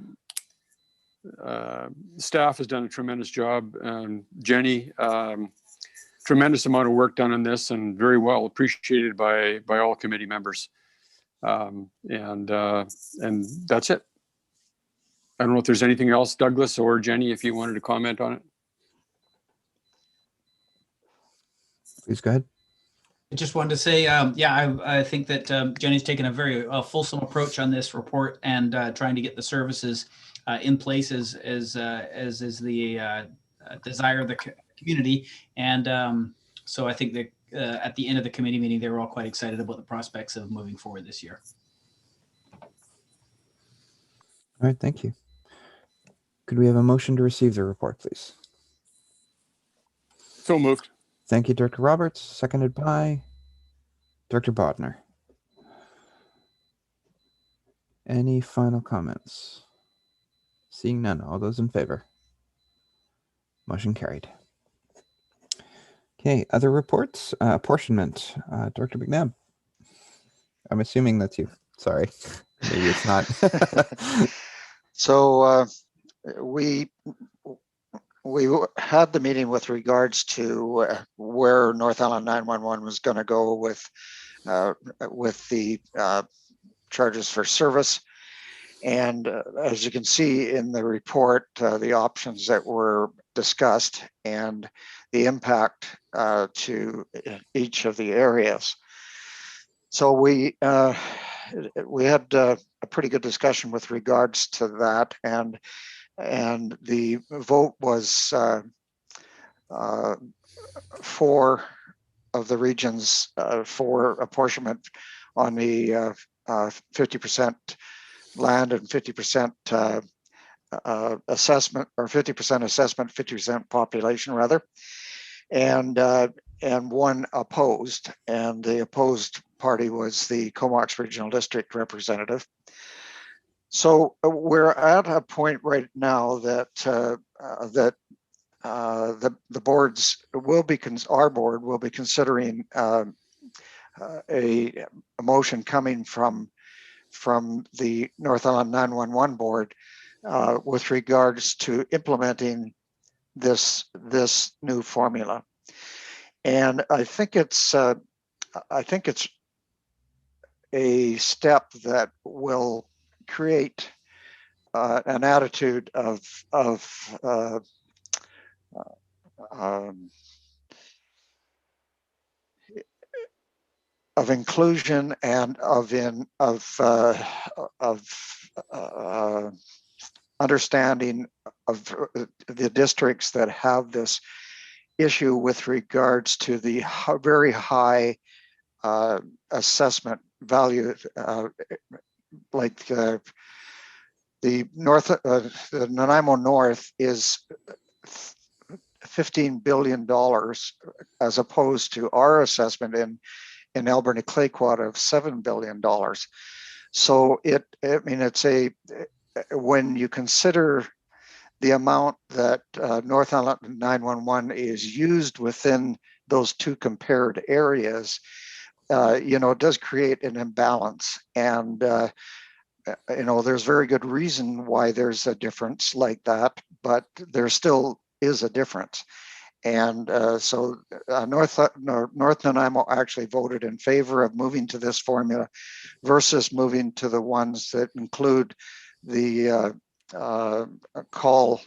staff has done a tremendous job. Jenny, tremendous amount of work done on this, and very well appreciated by all committee members. And that's it. I don't know if there's anything else, Douglas or Jenny, if you wanted to comment on it. Please go ahead. I just wanted to say, yeah, I think that Jenny's taken a very fulsome approach on this report and trying to get the services in place as is the desire of the community. And so I think that at the end of the committee meeting, they were all quite excited about the prospects of moving forward this year. All right, thank you. Could we have a motion to receive the report, please? So moved. Thank you, Director Roberts. Seconded by Director Bodner. Any final comments? Seeing none, all those in favor? Motion carried. Okay, other reports. Apportionment. Director McNabb. I'm assuming that's you. Sorry. Maybe it's not. So we had the meeting with regards to where North Island 911 was going to go with the charges for service. And as you can see in the report, the options that were discussed and the impact to each of the areas. So we had a pretty good discussion with regards to that, and the vote was 4 of the regions for apportionment on the 50% land and 50% assessment, or 50% assessment, 50% population rather, and 1 opposed, and the opposed party was the Comox Regional District representative. So we're at a point right now that the boards will be, our board will be considering a motion coming from the North Island 911 board with regards to implementing this new formula. And I think it's a step that will create an attitude of inclusion and of understanding of the districts that have this issue with regards to the very high assessment value, like the North, the Nanaimo North is $15 billion as opposed to our assessment in Alberni Clayoquot of $7 billion. So I mean, it's when you consider the amount that North Island 911 is used within those 2 compared areas, it does create an imbalance. And, there's very good reason why there's a difference like that, but there still is a difference. And so North Nanaimo actually voted in favor of moving to this formula versus moving to the ones that include the call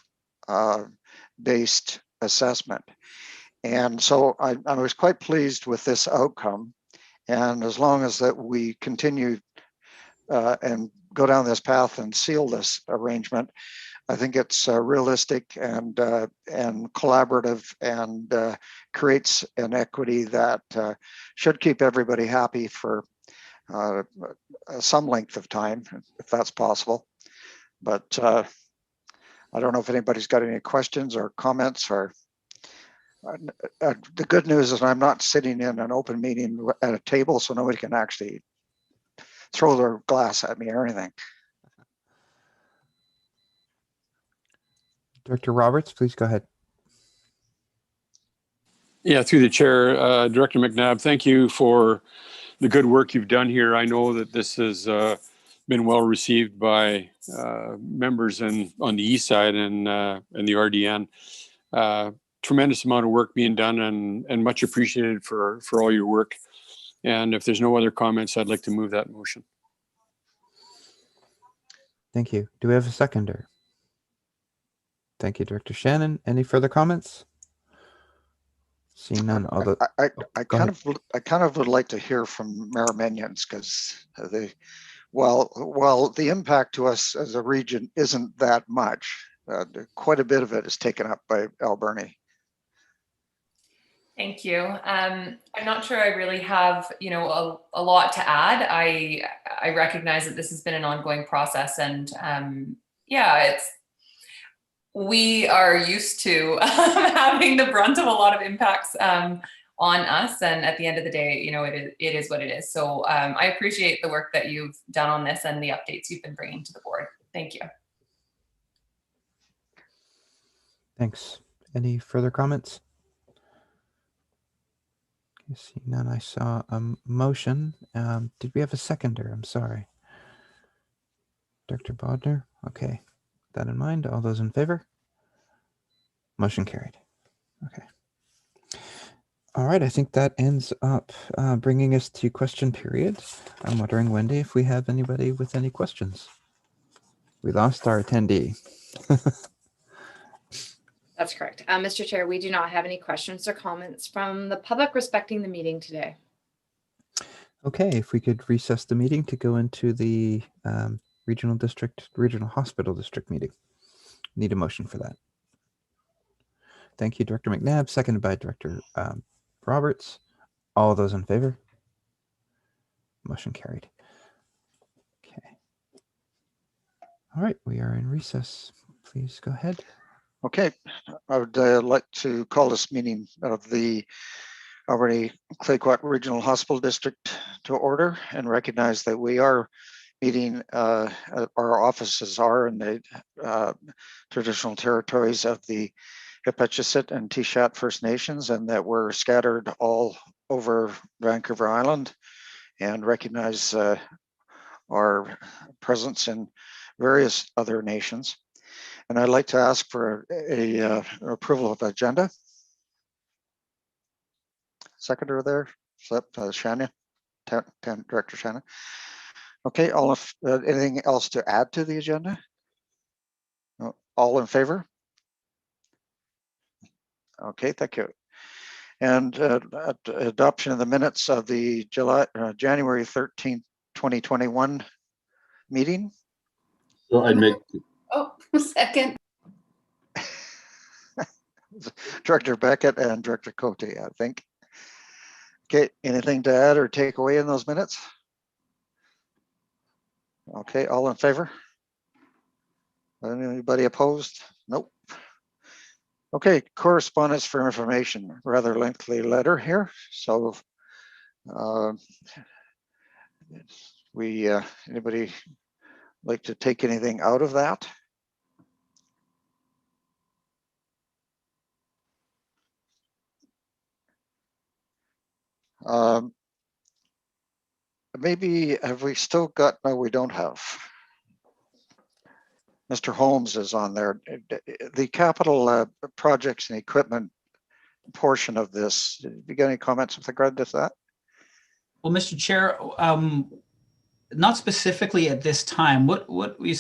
based assessment. And so I was quite pleased with this outcome. And as long as that we continue and go down this path and seal this arrangement, I think it's realistic and collaborative, and creates an equity that should keep everybody happy for some length of time, if that's possible. But I don't know if anybody's got any questions or comments. Or the good news is I'm not sitting in an open meeting at a table, so nobody can actually throw their glass at me or anything. Director Roberts, please go ahead. Yeah, through the chair, Director McNabb, thank you for the good work you've done here. I know that this has been well received by members on the east side and the RDN. Tremendous amount of work being done, and much appreciated for all your work. And if there's no other comments, I'd like to move that motion. Thank you. Do we have a seconder? Thank you, Director Shannon. Any further comments? Seeing none. I kind of would like to hear from Mayor Menions, because while the impact to us as a region isn't that much, quite a bit of it is taken up by Alberni. Thank you. I'm not sure I really have, a lot to add. I recognize that this has been an ongoing process, and we are used to having the brunt of a lot of impacts on us. And at the end of the day, it is what it is. So I appreciate the work that you've done on this and the updates you've been bringing to the board. Thank you. Thanks. Any further comments? See none. I saw a motion. Did we have a seconder? I'm sorry. Dr. Bodner. Okay. With that in mind, all those in favor? Motion carried. Okay. All right. I think that ends up bringing us to question period. I'm wondering, Wendy, if we have anybody with any questions. We lost our attendee. That's correct. Mr. Chair, we do not have any questions or comments from the public respecting the meeting today. Okay, if we could recess the meeting to go into the regional hospital district meeting. Need a motion for that. Thank you, Director McNabb, seconded by Director Roberts. All those in favor? Motion carried. Okay. All right, we are in recess. Please go ahead. Okay, I would like to call this meeting of the Alberni Clayoquot Regional Hospital District to order and recognize that we are meeting, our offices are in the traditional territories of the Hipetchisitt and Tishat First Nations, and that we're scattered all over Vancouver Island, and recognize our presence in various other nations. And I'd like to ask for a approval of the agenda. Seconder there, Shannon, Director Shannon. Okay, anything else to add to the agenda? No, all in favor? Okay, thank you. And adoption of the minutes of the January 13th, 2021 meeting. So I'd make. Oh, second. Director Beckett and Director Cote, I think. Okay, anything to add or take away in those minutes? Okay, all in favor? Anybody opposed? Nope. Okay, correspondence for information, rather lengthy letter here. So anybody like to take anything out of that? Maybe have we still got, no, we don't have. Mr. Holmes is on there. The capital projects and equipment portion of this, have you got any comments with regard to that? Well, Mr. Chair, not specifically at this time. Where we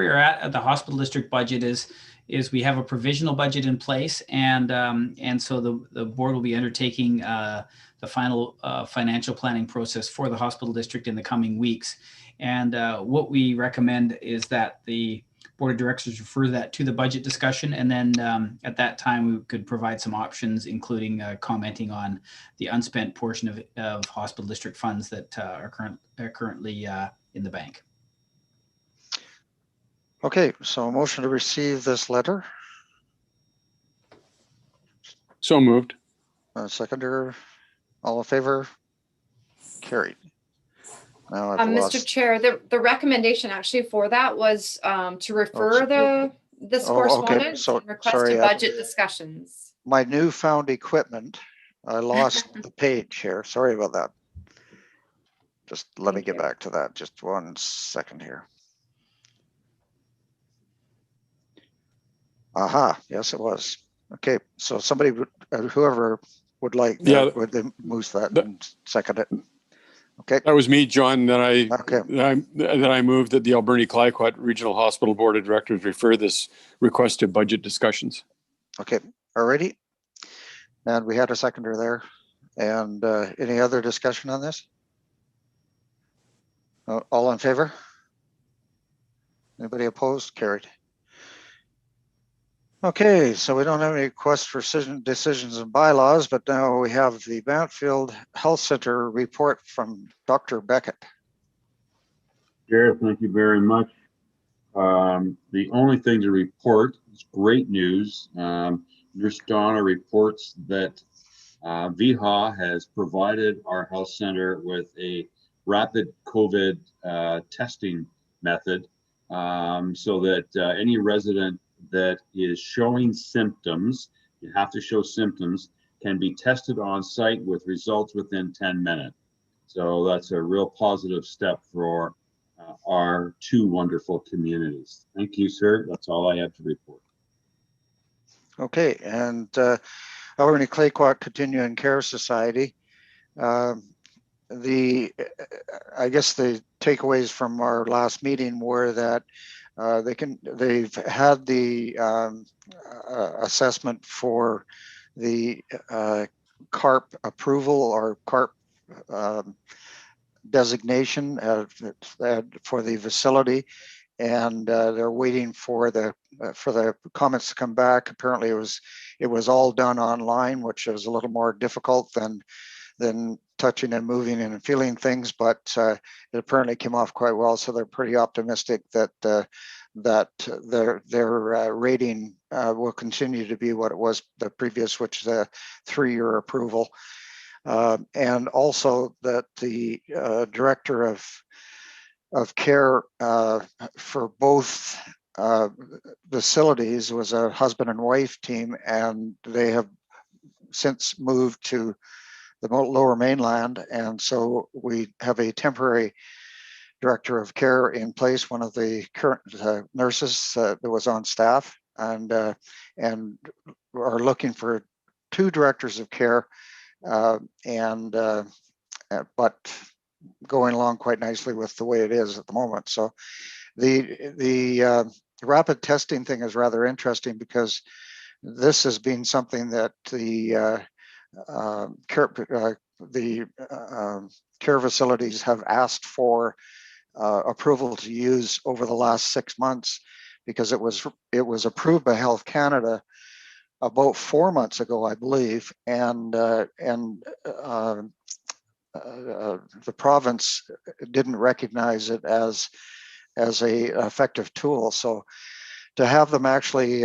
are at the hospital district budget is we have a provisional budget in place, and so the board will be undertaking the final financial planning process for the hospital district in the coming weeks. And what we recommend is that the board of directors refer that to the budget discussion, and then at that time we could provide some options, including commenting on the unspent portion of hospital district funds that are currently in the bank. Okay, so a motion to receive this letter. So moved. Seconder, all in favor? Carried. Now I've Mr. lost. Chair, the recommendation actually for that was to refer this Oh, correspondence okay. and request Sorry, a budget discussions. My newfound equipment, I lost the page here. Sorry about that. Just let me get back to that. Just 1 second here. Aha, yes, it was. Okay, so somebody, whoever would like, would move that and second it. Okay. That was me, John. That I moved that the Alberni Clayoquot Regional Hospital Board of Directors refer this request to budget discussions. Okay, alrighty. And we had a seconder there. And any other discussion on this? All in favor? Anybody opposed? Carried. Okay, so we don't have any requests for decisions and bylaws, but now we have the Bantfield Health Center report from Dr. Beckett. Chair, thank you very much. The only thing to report is great news. Nurse Donna reports that VHA has provided our health center with a rapid COVID testing method so that any resident that is showing symptoms, you have to show symptoms, can be tested on site with results within 10 minutes. So that's a real positive step for our two wonderful communities. Thank you, sir. That's all I have to report. Okay, and Alberni Clayoquot Continuing Care Society. I guess the takeaways from our last meeting were that they've had the assessment for the CARP approval or CARP designation for the facility, and they're waiting for the comments to come back. Apparently, it was all done online, which is a little more difficult than touching and moving and feeling things, but it apparently came off quite well. So they're pretty optimistic that their rating will continue to be what it was the previous, which is a 3-year approval. And also that the director of care for both facilities was a husband and wife team, and they have since moved to the Lower Mainland, and so we have a temporary director of care in place, one of the current nurses that was on staff, and are looking for 2 directors of care, but going along quite nicely with the way it is at the moment. So the rapid testing thing is rather interesting, because this has been something that the care facilities have asked for approval to use over the last 6 months, because it was approved by Health Canada about 4 months ago, I believe, and the province didn't recognize it as a effective tool. So to have them actually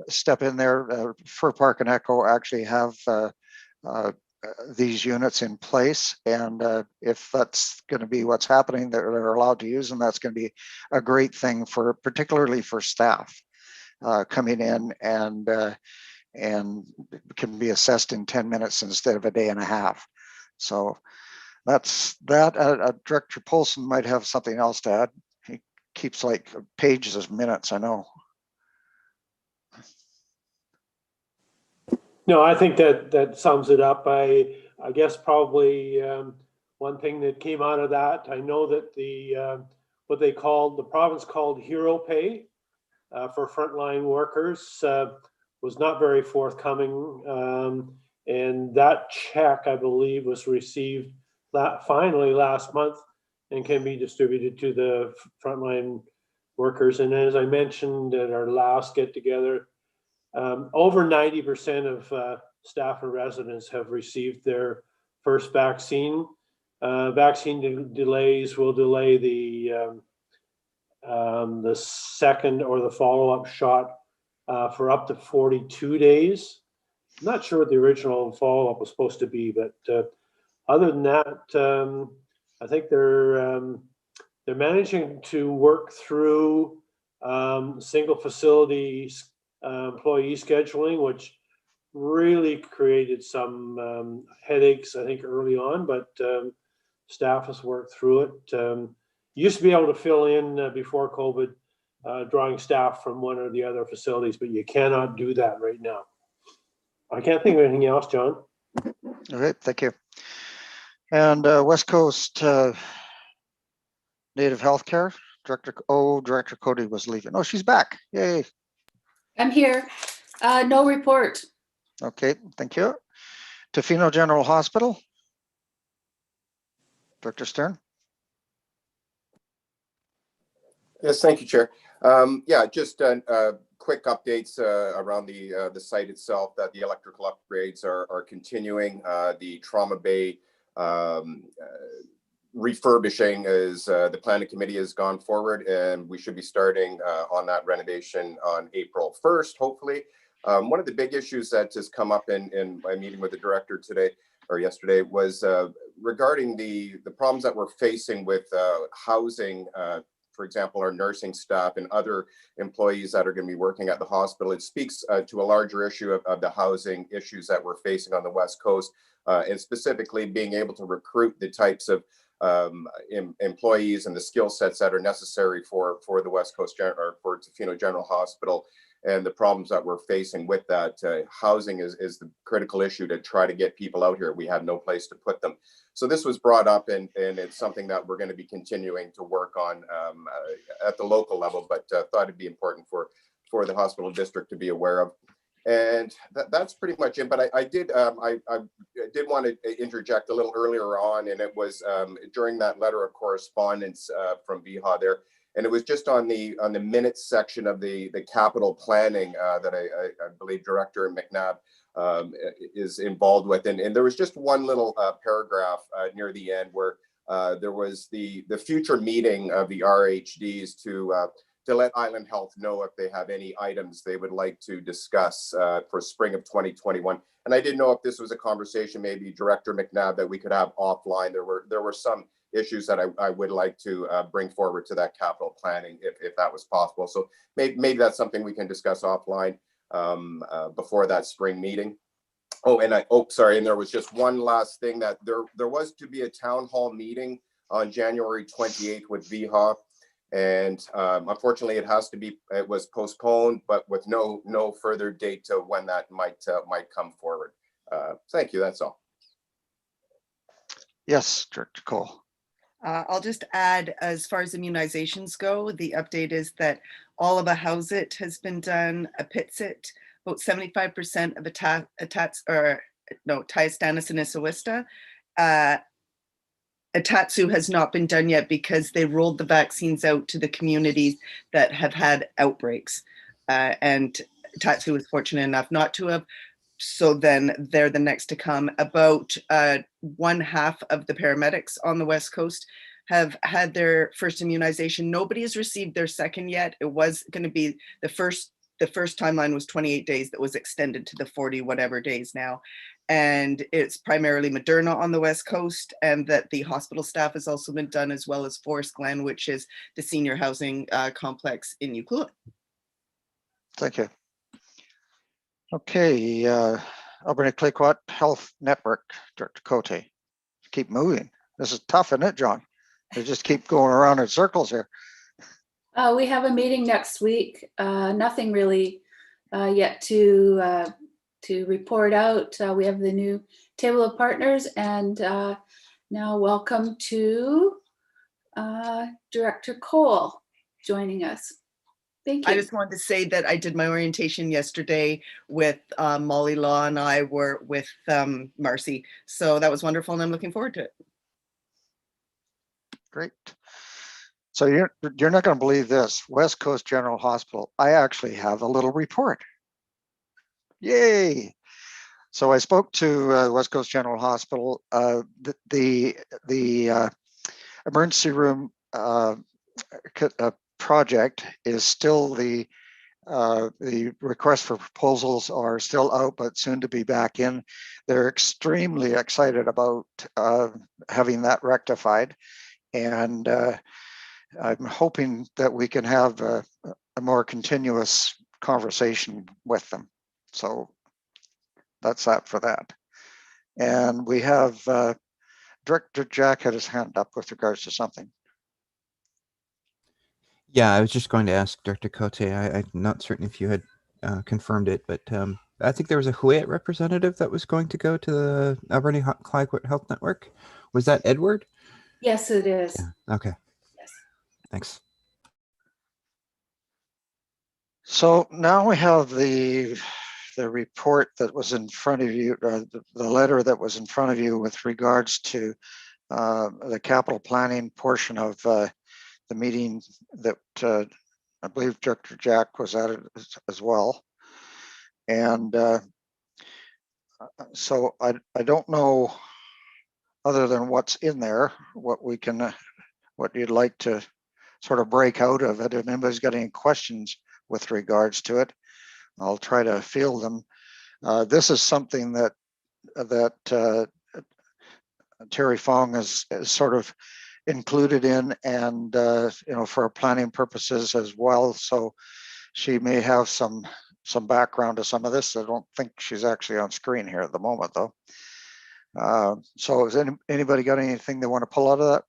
step in there, Fir Park and Echo actually have these units in place, and if that's going to be what's happening, they're allowed to use them. That's going to be a great thing particularly for staff coming in and can be assessed in 10 minutes instead of a day and a half. So that's that. Director Paulson might have something else to add. He keeps like pages of minutes, I know. No, I think that sums it up. I guess probably one thing that came out of that, I know that the province called hero pay for frontline workers was not very forthcoming, and that check, I believe, was received finally last month and can be distributed to the frontline workers. And as I mentioned at our last get together, over 90% of staff and residents have received their first vaccine. Vaccine delays will delay the second or the follow-up shot for up to 42 days. I'm not sure what the original follow-up was supposed to be, but other than that, I think they're managing to work through single facility employee scheduling, which really created some headaches, I think, early on, but staff has worked through it. Used to be able to fill in before COVID, drawing staff from one or the other facilities, but you cannot do that right now. I can't think of anything else, John. All right, thank you. And West Coast Native Healthcare Director. Oh, Director Cody was leaving. Oh, she's back. Yay. I'm here. No report. Okay, thank you. Tofino General Hospital. Director Stern. Yes, thank you, Chair. Yeah, just quick updates around the site itself. That the electrical upgrades are continuing. The trauma bay refurbishing is the planning committee has gone forward, and we should be starting on that renovation on April 1st, hopefully. One of the big issues that has come up in my meeting with the director today or yesterday was regarding the problems that we're facing with housing. For example, our nursing staff and other employees that are going to be working at the hospital. It speaks to a larger issue of the housing issues that we're facing on the West Coast, and specifically being able to recruit the types of employees and the skill sets that are necessary for the West Coast or for Tofino General Hospital, and the problems that we're facing with that. Housing is the critical issue to try to get people out here. We have no place to put them. So this was brought up, and it's something that we're going to be continuing to work on at the local level, but thought it'd be important for the hospital district to be aware of. And that's pretty much it. But I did want to interject a little earlier on, and it was during that letter of correspondence from VHA there, and it was just on the minutes section of the capital planning that I believe Director McNabb is involved with, and there was just one little paragraph near the end where there was the future meeting of the RHDs to let Island Health know if they have any items they would like to discuss for spring of 2021. And I didn't know if this was a conversation, maybe Director McNabb, that we could have offline. There were some issues that I would like to bring forward to that capital planning if that was possible. So maybe that's something we can discuss offline before that spring meeting. Oh, and sorry, and there was just one last thing, that there was to be a town hall meeting on January 28th with VHA. And unfortunately, it was postponed, but with no further date to when that might come forward. Thank you. That's all. Yes, Director Cole. I'll just add, as far as immunizations go, the update is that all of a Houseit has been done, a Pitsit, about 75% of Tyastanis and Isowista. Atatsu has not been done yet because they rolled the vaccines out to the communities that have had outbreaks. And Atatsu was fortunate enough not to have. So then they're the next to come. About 1/2 of the paramedics on the West Coast have had their first immunization. Nobody has received their second yet. It was going to be the first timeline was 28 days that was extended to the 40 whatever days now. And it's primarily Moderna on the West Coast, and that the hospital staff has also been done, as well as Forest Glen, which is the senior housing complex in Euclid. Thank you. Okay, Alberni Clayquot Health Network, Director Cote. Keep moving. This is tough, isn't it, John? They just keep going around in circles here. We have a meeting next week. Nothing really yet to report out. We have the new table of partners, and now welcome to Director Cole joining us. Thank you. I just wanted to say that I did my orientation yesterday with Molly Law, and I were with Marcy. So that was wonderful, and I'm looking forward to it. Great. So you're not going to believe this. West Coast General Hospital, I actually have a little report. Yay. So I spoke to West Coast General Hospital. The emergency room project is still the request for proposals are still out, but soon to be back in. They're extremely excited about having that rectified. And I'm hoping that we can have a more continuous conversation with them. So that's that for that. And we have Director Jack had his hand up with regards to something. Yeah, I was just going to ask Director Cote. I'm not certain if you had confirmed it, but I think there was a Huu-ay-aht representative that was going to go to the Alberni Clayquot Health Network. Was that Edward? Yes, it is. Yeah. Okay. Yes. Thanks. So now we have the report that was in front of you, the letter that was in front of you with regards to the capital planning portion of the meeting that I believe Director Jack was at it as well. And so I don't know, other than what's in there, what we can, what you'd like to sort of break out of it. If anybody's got any questions with regards to it, I'll try to field them. This is something that Terry Fong is sort of included in, and you know, for planning purposes as well. So she may have some background to some of this. I don't think she's actually on screen here at the moment, though. So has anybody got anything they want to pull out of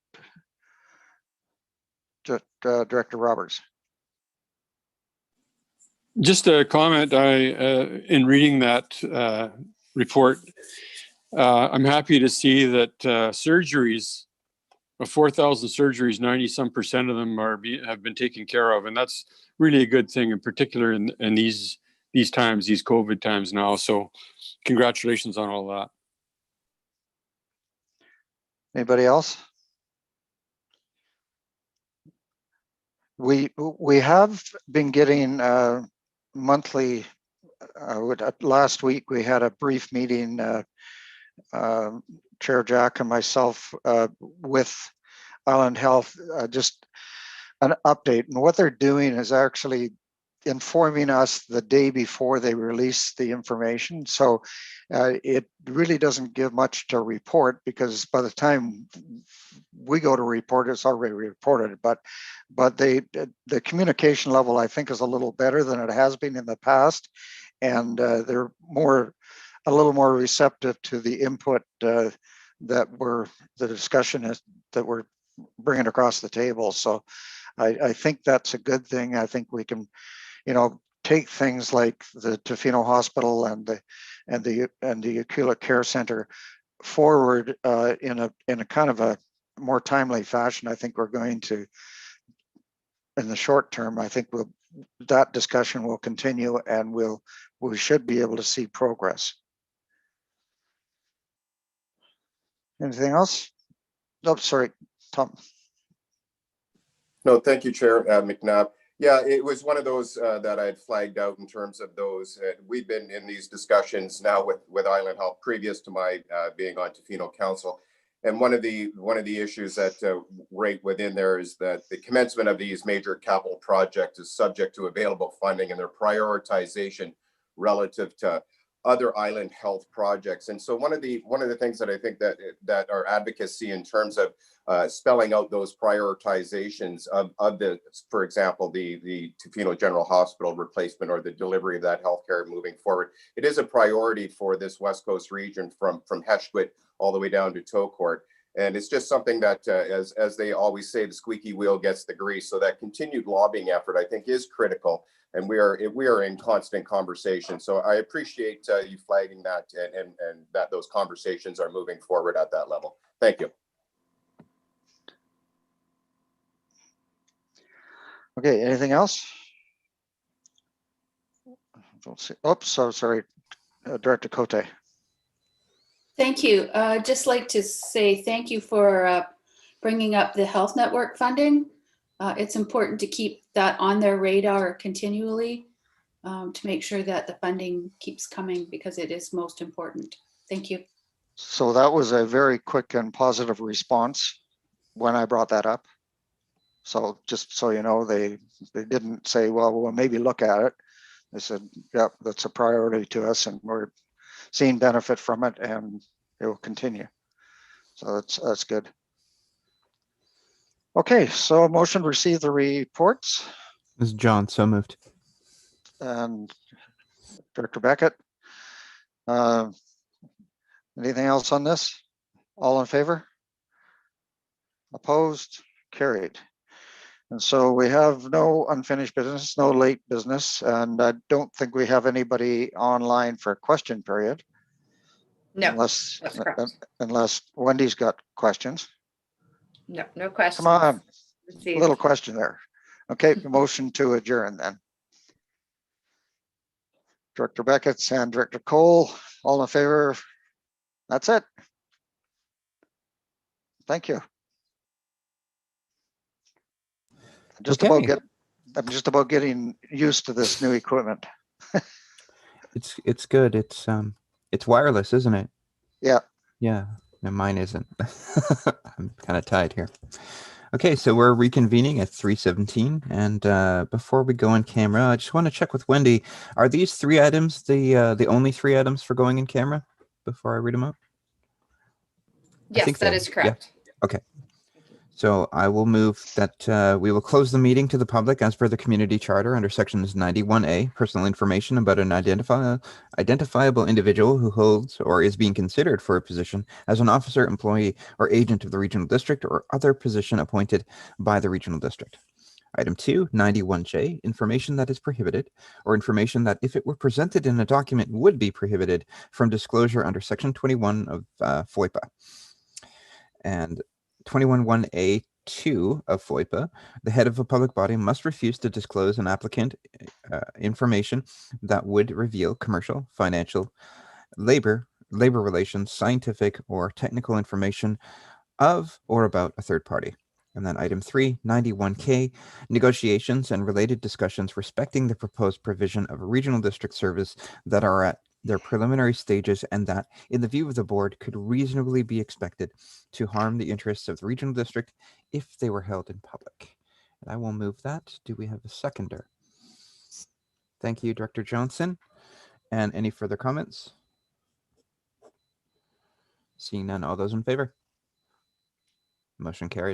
that? Director Roberts. Just a comment. In reading that report, I'm happy to see that surgeries, of 4,000 surgeries, 90% of them have been taken care of, and that's really a good thing, in particular in these these times, these COVID times now. So congratulations on all that. Anybody else? We have been getting monthly. Last week we had a brief meeting, Chair Jack and myself, with Island Health, just an update. And what they're doing is actually informing us the day before they release the information. So it really doesn't give much to report, because by the time we go to report, it's already reported. But the communication level, I think, is a little better than it has been in the past, and they're a little more receptive to the input that the discussion is that we're bringing across the table. So I think that's a good thing. I think we can, take things like the Tofino Hospital and the Aquila Care Center forward in a kind of a more timely fashion. I think we're going to, in the short term, I think that discussion will continue, and we should be able to see progress. Anything else? Nope, sorry, Tom. No, thank you, Chair McNabb. Yeah, it was one of those that I had flagged out in terms of those. We've been in these discussions now with Island Health previous to my being on Tofino Council. And one of the issues that right within there is that the commencement of these major capital projects is subject to available funding and their prioritization relative to other Island Health projects. And so one of the things that I think that our advocacy in terms of spelling out those prioritizations of the, for example, the Tofino General Hospital replacement or the delivery of that healthcare moving forward, it is a priority for this West Coast region from Heshquit all the way down to Tocourt. And it's just something that, as they always say, the squeaky wheel gets the grease. So that continued lobbying effort, I think, is critical. And we are in constant conversation. So I appreciate you flagging that and that those conversations are moving forward at that level. Thank you. Okay, anything else? Don't see. Oops, so sorry, Director Cote. Thank you. Just like to say thank you for bringing up the Health Network funding. It's important to keep that on their radar continually to make sure that the funding keeps coming, because it is most important. Thank you. So that was a very quick and positive response when I brought that up. So just so you know, they didn't say, well, we'll maybe look at it. They said, yep, that's a priority to us and we're seeing benefit from it and it will continue. So that's good. Okay, so a motion to receive the reports. This is John, so moved. And Director Beckett. Anything else on this? All in favor? Opposed? Carried. And so we have no unfinished business, no late business, and I don't think we have anybody online for a question period. No, unless Wendy's got questions. No questions. Come on, Received. a little question there. Okay, motion to adjourn then. Director Beckett and Director Cole, all in favor? That's it. Thank you. I'm just about getting used to this new equipment. It's good. It's wireless, isn't it? Yeah. Yeah. No, mine isn't. I'm kind of tied here. Okay, so we're reconvening at 3:17, and before we go in camera, I just want to check with Wendy. Are these three items the only three items for going in camera? Before I read them out. Yes, that is correct. Yeah. Okay. So I will move that we will close the meeting to the public as per the community charter under sections 91A, personal information about an identifiable individual who holds or is being considered for a position as an officer, employee, or agent of the regional district or other position appointed by the regional district. Item 2, 91J, information that is prohibited or information that if it were presented in a document would be prohibited from disclosure under section 21 of FOIPA. And 21(1)(a) 2 of FOIPA, the head of a public body must refuse to disclose an applicant information that would reveal commercial, financial, labor relations, scientific, or technical information of or about a third party. And then item 3, 91K, negotiations and related discussions respecting the proposed provision of a regional district service that are at their preliminary stages and that, in the view of the board, could reasonably be expected to harm the interests of the regional district if they were held in public. And I will move that. Do we have a seconder? Thank you, Director Johnson. And any further comments? Seeing none, all those in favor? Motion carried.